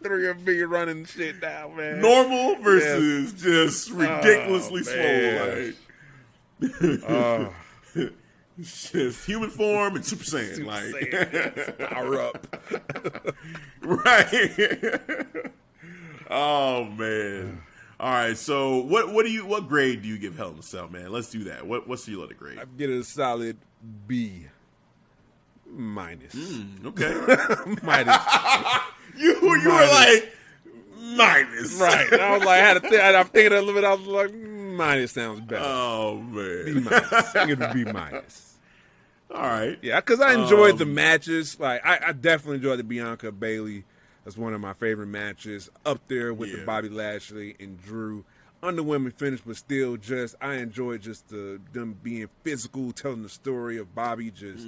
3MB running shit down, man. Normal versus just ridiculously swole. Like, it's just human form and Super Saiyan. Power up. Right. Oh man. All right, so what grade do you give Hell in a Cell, man? Let's do that. What's your letter grade? I'd get it a solid B minus. Okay. Minus. You were like minus. Right. I was like, I'm thinking a little bit. I was like, minus sounds better. Oh man. B minus. I give it a B minus. All right. Yeah, because I enjoyed the matches. Like I definitely enjoyed the Bianca Bayley. That's one of my favorite matches, up there with the Bobby Lashley and Drew. Underwhelming finish, but still I enjoyed just them being physical, telling the story of Bobby just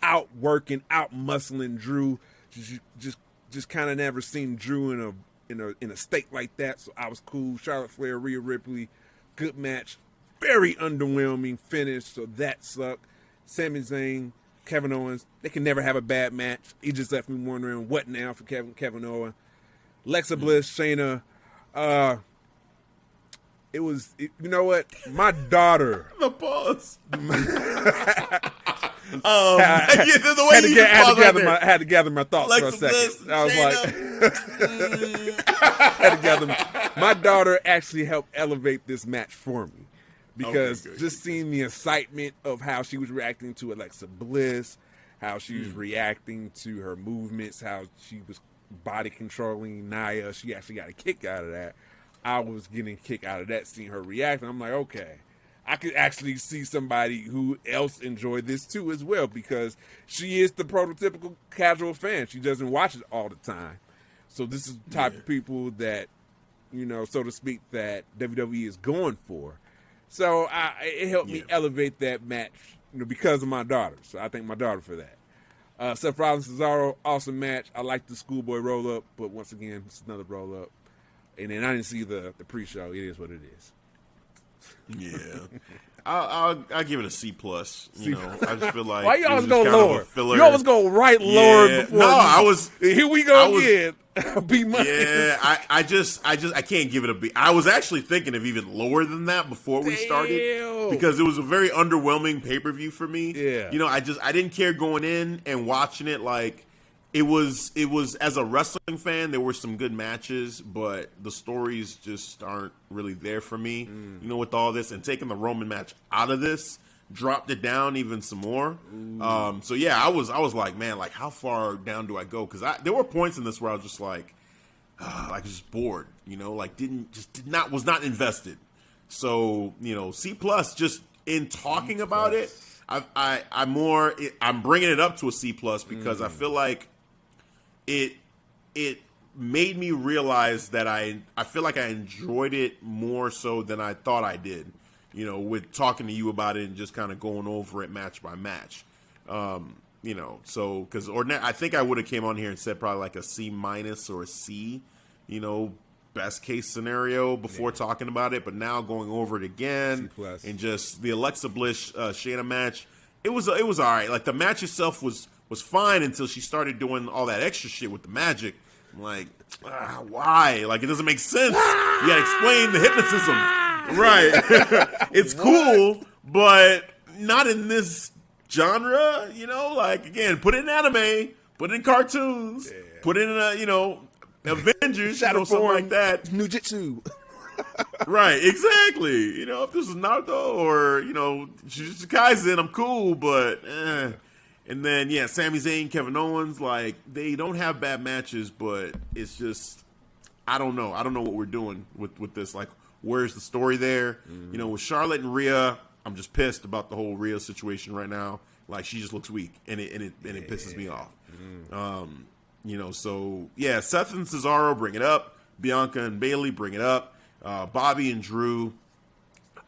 outworking, out-muscling Drew. Just kind of never seen Drew in a state like that, so I was cool. Charlotte Flair, Rhea Ripley, good match. Very underwhelming finish, so that sucked. Sami Zayn, Kevin Owens, they can never have a bad match. He just left me wondering what now for Kevin Owens. Alexa Bliss, Shayna. You know what? My daughter. The pause. I had to gather my thoughts Alexa for a second. Bliss, I was like, had to gather. My daughter actually helped elevate this match for me. Because just seeing the excitement of how she was reacting to Alexa Bliss, how she was reacting to her movements, how she was body controlling Nia, she actually got a kick out of that. I was getting a kick out of that, seeing her react. And I'm like, okay, I could actually see somebody who else enjoyed this too as well, because she is the prototypical casual fan. She doesn't watch it all the time. So this is the type of people that, you know, so to speak, that WWE is going for. So it helped me elevate that match, you know, because of my daughter. So I thank my daughter for that. Seth Rollins, Cesaro, awesome match. I like the schoolboy roll-up, but once again, it's another roll-up. And then I didn't see the pre-show. It is what it is. Yeah. I'll give it a C plus. You know, I just feel like why you always go kind of lower? a filler. You always go right lower before. No, I was. Here we go again. B minus. Yeah, I can't give it a B. I was actually thinking of even lower than that before we started because it was a very underwhelming pay-per-view for me. Yeah. You know, I didn't care going in and watching it. Like it was as a wrestling fan, there were some good matches, but the stories just aren't really there for me. You know, with all this and taking the Roman match out of this dropped it down even some more. So yeah, I was like, man, like how far down do I go? Because there were points in this where I was just like just bored, you know, like was not invested. So you know, C plus. Just in talking about it, I'm bringing it up to a C plus because I feel like it made me realize that I feel like I enjoyed it more so than I thought I did. You know, with talking to you about it and just kind of going over it match by match. You know, so because I think I would have came on here and said probably like a C minus or a C, you know, best case scenario before talking about it. But now going over it again and just the Alexa Bliss Shayna match, it was all right. Like the match itself was fine until she started doing all that extra shit with the magic. I'm like, why? Like it doesn't make sense. You gotta explain the hypnotism. Right. It's cool, but not in this genre, you know? Like, again, put it in anime, put it in cartoons, put it in, you know, Avengers, you know, something like that. Nujitsu. Right, exactly. You know, if this is Naruto or, you know, Jujutsu Kaisen, I'm cool, but, And then, yeah, Sami Zayn, Kevin Owens, like, they don't have bad matches, but it's just, I don't know. I don't know what we're doing with this. Like, where's the story there? You know, with Charlotte and Rhea, I'm just pissed about the whole Rhea situation right now. Like she just looks weak, and it pisses me off. You know, so yeah, Seth and Cesaro bring it up. Bianca and Bayley bring it up. Bobby and Drew.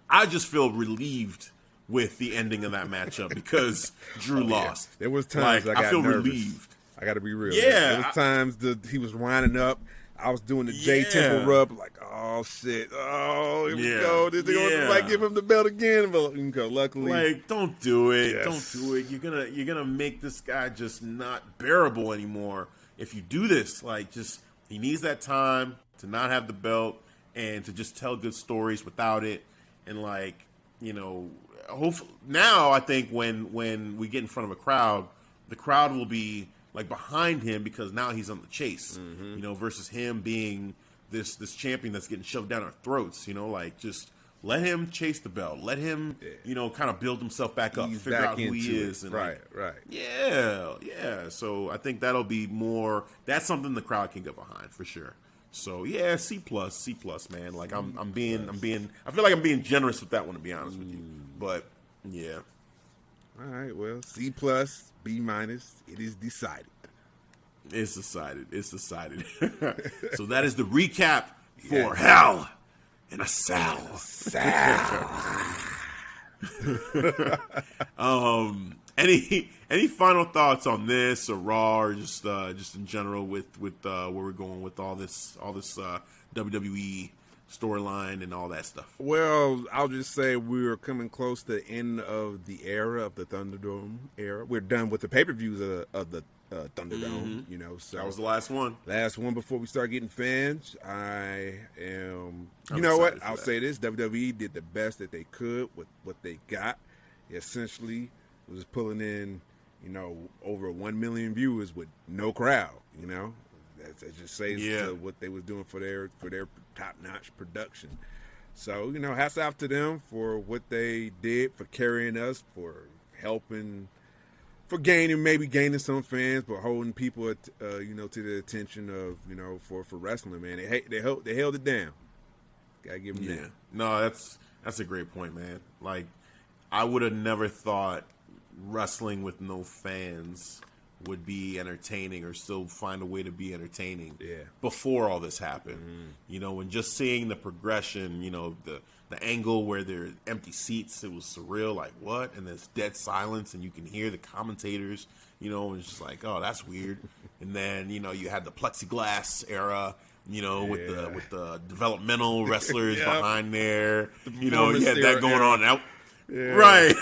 I just feel relieved with the ending of that matchup because Drew lost. There was times like, I feel nervous. Relieved. I got to be real. Yeah, there was times he was winding up. I was doing the J Temple rub, like, oh shit, oh here we go. This thing might give him the belt again, but luckily, like, don't do it, don't do it. You're gonna make this guy just not bearable anymore if you do this. Like, just he needs that time to not have the belt and to just tell good stories without it. And like, you know, hopefully now I think when we get in front of a crowd, the crowd will be like behind him because now he's on the chase, you know, versus him being this champion that's getting shoved down our throats, you know, like just let him chase the belt, let him, you know, kind of build himself back up, figure out who he is. And right. Yeah. So I think that'll be more, that's something the crowd can get behind for sure. So yeah, C plus, man. Like I feel like I'm being generous with that one, to be honest with you. But yeah. All right, well, C plus, B minus, it is decided. It's decided. So that is the recap for Hell in a Cell. Any final thoughts on this or Raw or just in general with where we're going with all this WWE storyline and all that stuff? Well, I'll just say we're coming close to the end of the era of the Thunderdome era. We're done with the pay-per-views of the Thunderdome, you know. So that was the last one. Last one before we start getting fans. I'm you know what? I'll say this. WWE did the best that they could with what they got. Essentially, was pulling in, you know, over 1 million viewers with no crowd, you know. That just says to what they was doing for their top-notch production. So, you know, hats off to them for what they did, for carrying us, for helping, for gaining some fans, but holding people, you know, to the attention of, you know, for wrestling, man. They held it down. Gotta give them that. No, that's a great point, man. Like, I would have never thought wrestling with no fans would be entertaining or still find a way to be entertaining before all this happened. You know, and just seeing the progression, you know, the angle where there are empty seats, it was surreal, like what? And there's dead silence and you can hear the commentators, you know, and it's just like, oh, that's weird. And then, you know, you had the plexiglass era, you know, with the developmental wrestlers behind there. You know, you had that going on. Right.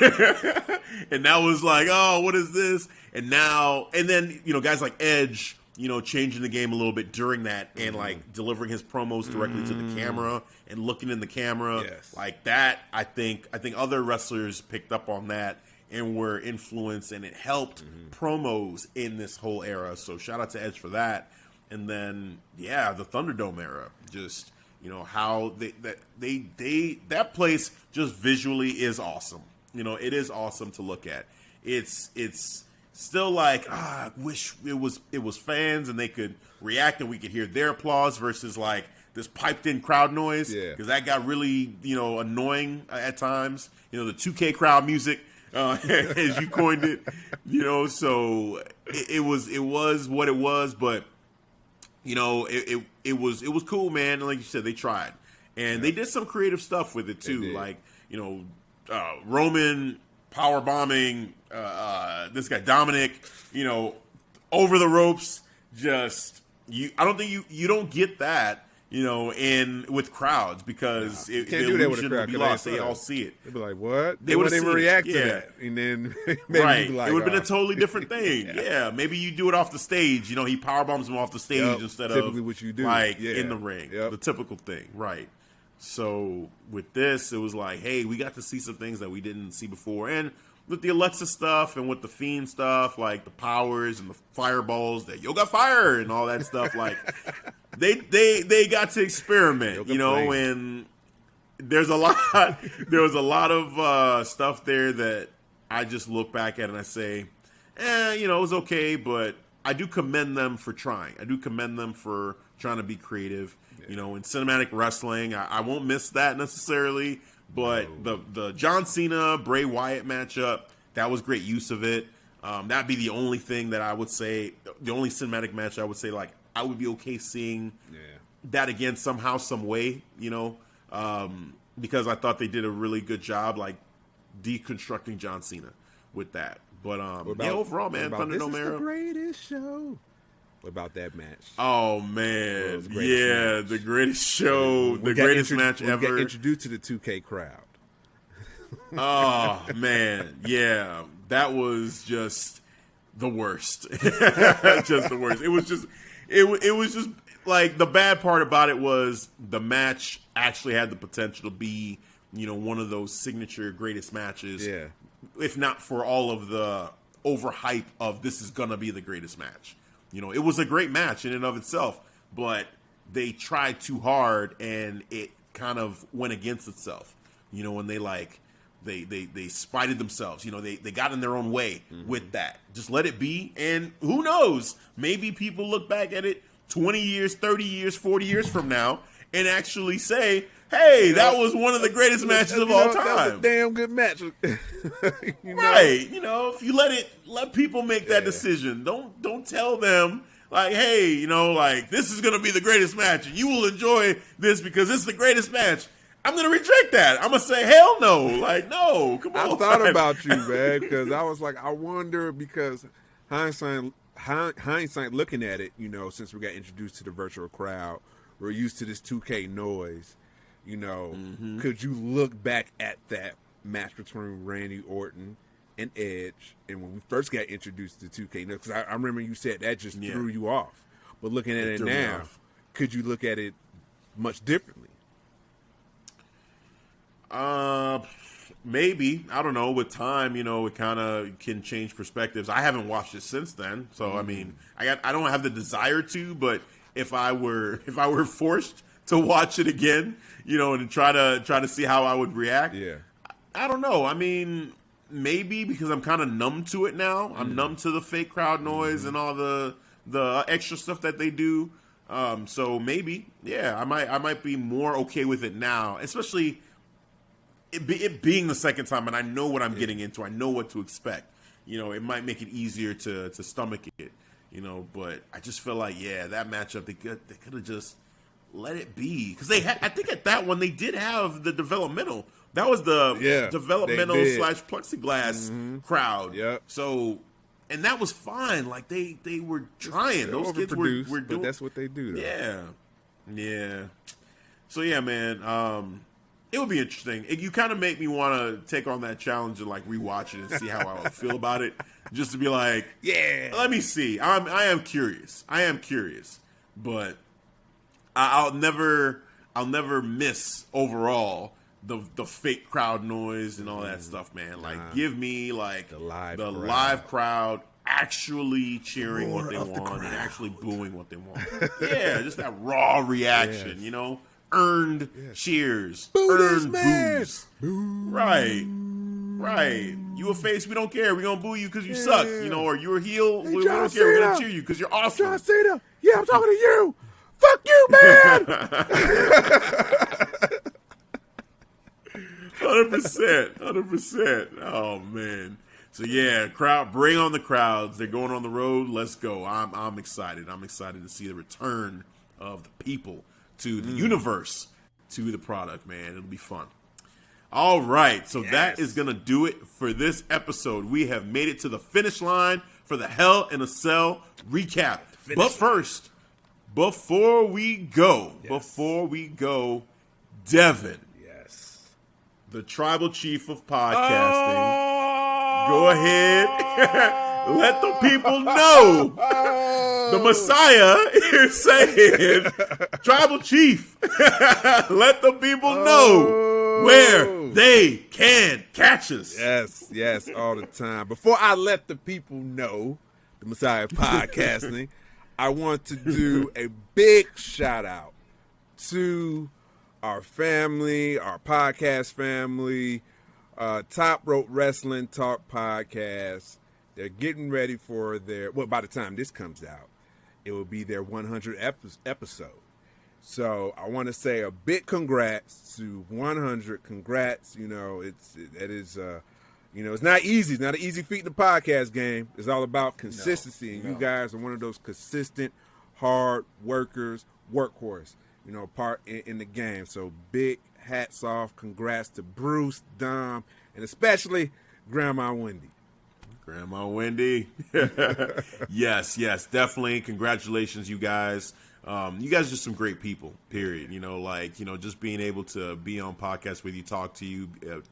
And that was like, oh, what is this? And then, guys like Edge, changing the game a little bit during that and like delivering his promos directly to the camera and looking in the camera. Yes. Like that, I think other wrestlers picked up on that and were influenced, and it helped promos in this whole era. So shout out to Edge for that. And then, the Thunderdome era, just, how that place just visually is awesome. It is awesome to look at. It's still like, I wish it was fans and they could react and we could hear their applause versus like this piped in crowd noise. Yeah. Because that got really, annoying at times. The 2K crowd music, as you coined it, so it was what it was, but it was cool, man. And like you said, they tried, and they did some creative stuff with it too, like Roman power bombing this guy Dominic, over the ropes. Just I don't think you don't get that. In with crowds because the illusion will be lost. They all see it. They'd be like, "What?" They would even react to that, and then maybe right. like, it would have been a totally different thing. Yeah, maybe you do it off the stage. He power bombs him off the stage instead typically of what you do, like in the ring. Yep. The typical thing, right? So with this, it was like, hey, we got to see some things that we didn't see before, and with the Alexa stuff and with the Fiend stuff, like the powers and the fireballs, that Yoga Fire and all that stuff, like they got to experiment, and there was a lot of stuff there that I just look back at and I say, it was okay, but I do commend them for trying. I do commend them for trying to be creative. In cinematic wrestling, I won't miss that necessarily. But the John Cena Bray Wyatt matchup, that was great use of it. That'd be the only thing that I would say, the only cinematic match I would say, like, I would be okay seeing that again somehow, some way, because I thought they did a really good job, like, deconstructing John Cena with that. But overall, man, Thunderdome era, the greatest show. What about that match? Oh man, the greatest show, the greatest match ever. We got introduced to the 2K crowd. Oh man, yeah, that was just the worst. Just the worst. It was just like the bad part about it was the match actually had the potential to be, one of those signature greatest matches. Yeah. If not for all of the overhype of this is gonna be the greatest match. It was a great match in and of itself, but they tried too hard and it kind of went against itself. When they they spited themselves. They got in their own way with that. Just let it be, and who knows? Maybe people look back at it 20 years, 30 years, 40 years from now and actually say, hey, that was one of the greatest matches of all time. That was a damn good match. Right. If you let people make that decision. Don't tell them like, hey, like this is gonna be the greatest match and you will enjoy this because it's the greatest match. I'm gonna reject that. I'm gonna say, hell no. Like, no, come on. I thought about you, man, because I was like, I wonder, because hindsight looking at it, since we got introduced to the virtual crowd, we're used to this 2K noise. Could you look back at that match between Randy Orton and Edge, and when we first got introduced to 2K, because I remember you said that just threw you off. But looking at it now, could you look at it much differently? Maybe. I don't know. With time, it kind of can change perspectives. I haven't watched it since then, so I mean, I don't have the desire to. But if I were forced to watch it again, and try to see how I would react. Yeah. I don't know. I mean, maybe because I'm kind of numb to it now. I'm numb to the fake crowd noise and all the extra stuff that they do. So maybe, I might be more okay with it now, especially it being the second time, and I know what I'm getting into. I know what to expect. It might make it easier to stomach it. But I just feel like that matchup they could have just let it be, because I think at that one they did have the developmental. That was the developmental / plexiglass crowd. Yep. So, and that was fine. Like they were trying. Those kids were doing. But that's what they do. Though. Yeah. So man. It would be interesting. You kind of make me want to take on that challenge and like rewatch it and see how I would feel about it. Just to be like, yeah, let me see. I am curious. But I'll never miss overall the fake crowd noise and all that stuff, man. Like, give me like the live crowd actually cheering what they want and actually booing what they want. Yeah, just that raw reaction, you know. Earned cheers, earned boos. Right. You a face, we don't care. We gonna boo you because you suck, you know. Or you a heel, we don't care. We're gonna cheer you because you're awesome. John Cena, yeah, I'm talking to you. Fuck you, man. 100%. Oh man. So yeah, crowd, bring on the crowds. They're going on the road. Let's go. I'm excited. I'm excited to see the return of the people to the universe, to the product, man. It'll be fun. All right, so that is going to do it for this episode. We have made it to the finish line for the Hell in a Cell recap. But first, before we go, Devin, the tribal chief of podcasting, go ahead, let the people know. The Messiah is saying, tribal chief, let the people know where they can catch us. Yes, all the time. Before I let the people know, the Messiah podcasting, I want to do a big shout out to our family, our podcast family, Top Rope Wrestling Talk Podcast. They're getting ready for their, by the time this comes out, it will be their 100th episode. So I want to say a big congrats to 100. Congrats. You know, it's not easy. It's not an easy feat in the podcast game. It's all about consistency. And you guys are one of those consistent, hard workers, workhorse, you know, part in the game. So big hats off. Congrats to Bruce, Dom, and especially Grandma Wendy. Grandma Wendy. Yes, definitely. Congratulations, you guys. You guys are just some great people, period. You know, like, you know, just being able to be on podcasts with you, talk to you in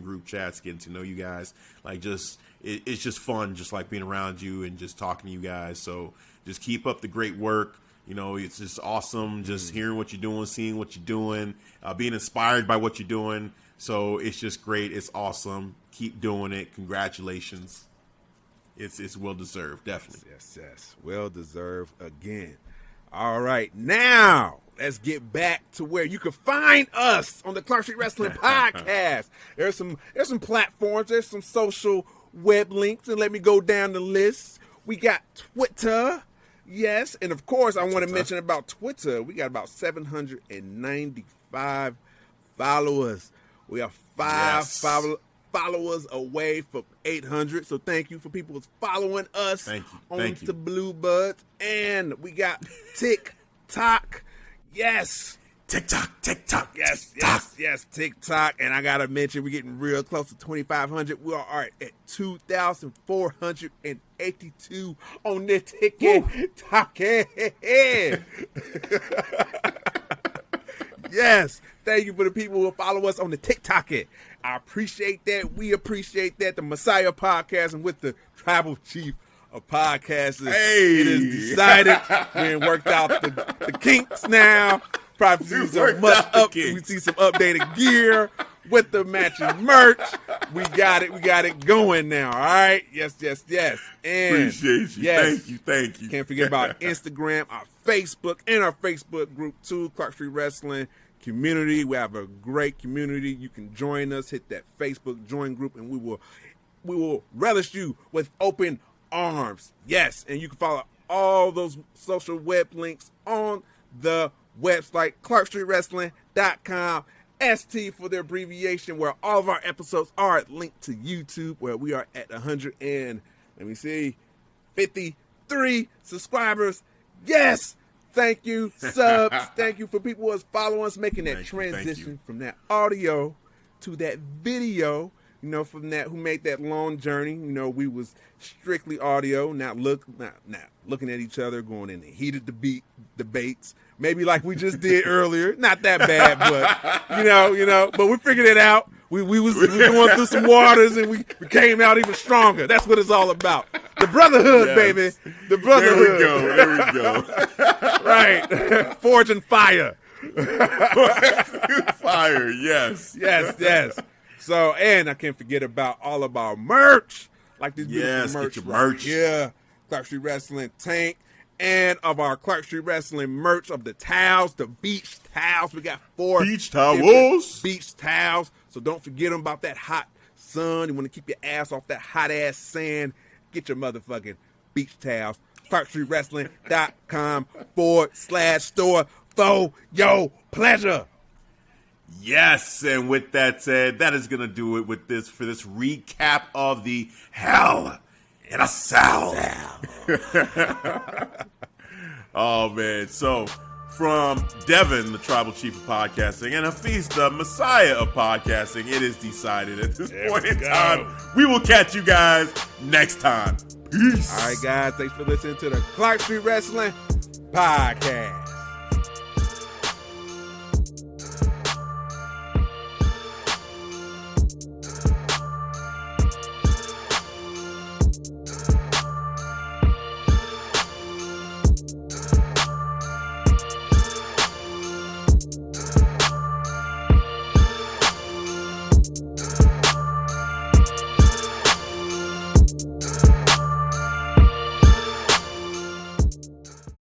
group chats, getting to know you guys. Like, just, it's just fun, just like being around you and just talking to you guys. So just keep up the great work. You know, it's just awesome just hearing what you're doing, seeing what you're doing, being inspired by what you're doing. So it's just great. It's awesome. Keep doing it. Congratulations. It's well-deserved, definitely. Yes. Well-deserved again. All right, now let's get back to where you can find us on the Clark Street Wrestling Podcast. There's some platforms, there's some social web links, and let me go down the list. We got Twitter, yes, and of course I want to mention about Twitter. We got about 795 followers. We are five followers away from 800. So thank you for people who's following us on the Blue Buds. And we got TikTok. Yes. TikTok. Yes, TikTok. And I got to mention, we're getting real close to 2,500. We are at 2,482 on the TikTok. Yes. Thank you for the people who follow us on the TikTok. I appreciate that. We appreciate that. The Messiah Podcast and with the Tribal Chief of Podcasters. Hey. It is decided. We worked out the kinks now. Probably see some we see some updated gear with the matching merch. We got it going now. All right. Yes. And appreciate you. Yes, Thank you. Can't forget about Instagram, our Facebook, and our Facebook group too, Clark Street Wrestling Community. We have a great community. You can join us, hit that Facebook join group, and we will relish you with open arms. Yes, and you can follow all those social web links on the website, clarkstreetwrestling.com. ST for the abbreviation, where all of our episodes are linked to YouTube, where we are at 53 subscribers. Yes. Thank you, subs. Thank you for people who follow us, making that transition from that audio to that video. You know, from that, who made that long journey. You know, we was strictly audio, not looking at each other, going into heated debates, maybe like we just did earlier. Not that bad, but you know. But we figured it out. We was going through some waters, and we came out even stronger. That's what it's all about. The brotherhood, baby. The brotherhood. There we go. Right. Forging fire. Fire, yes. Yes. So, and I can't forget about all of our merch. Like this beautiful merch. Get your merch. Yeah. Clark Street Wrestling tank. And of our Clark Street Wrestling merch of the towels, the beach towels. We got 4 beach towels. Beach towels. So don't forget them about that hot sun. You want to keep your ass off that hot ass sand. Get your motherfucking beach towels. ClarkStreetWrestling.com/store for your pleasure. Yes, and with that said, that is gonna do it with this for this recap of the Hell in a Cell. Oh man, so from Devin, the tribal chief of podcasting, and Hafeez, the messiah of podcasting, it is decided at this point in time we will catch you guys next time. Peace. All right, guys, thanks for listening to the Clark Street Wrestling Podcast.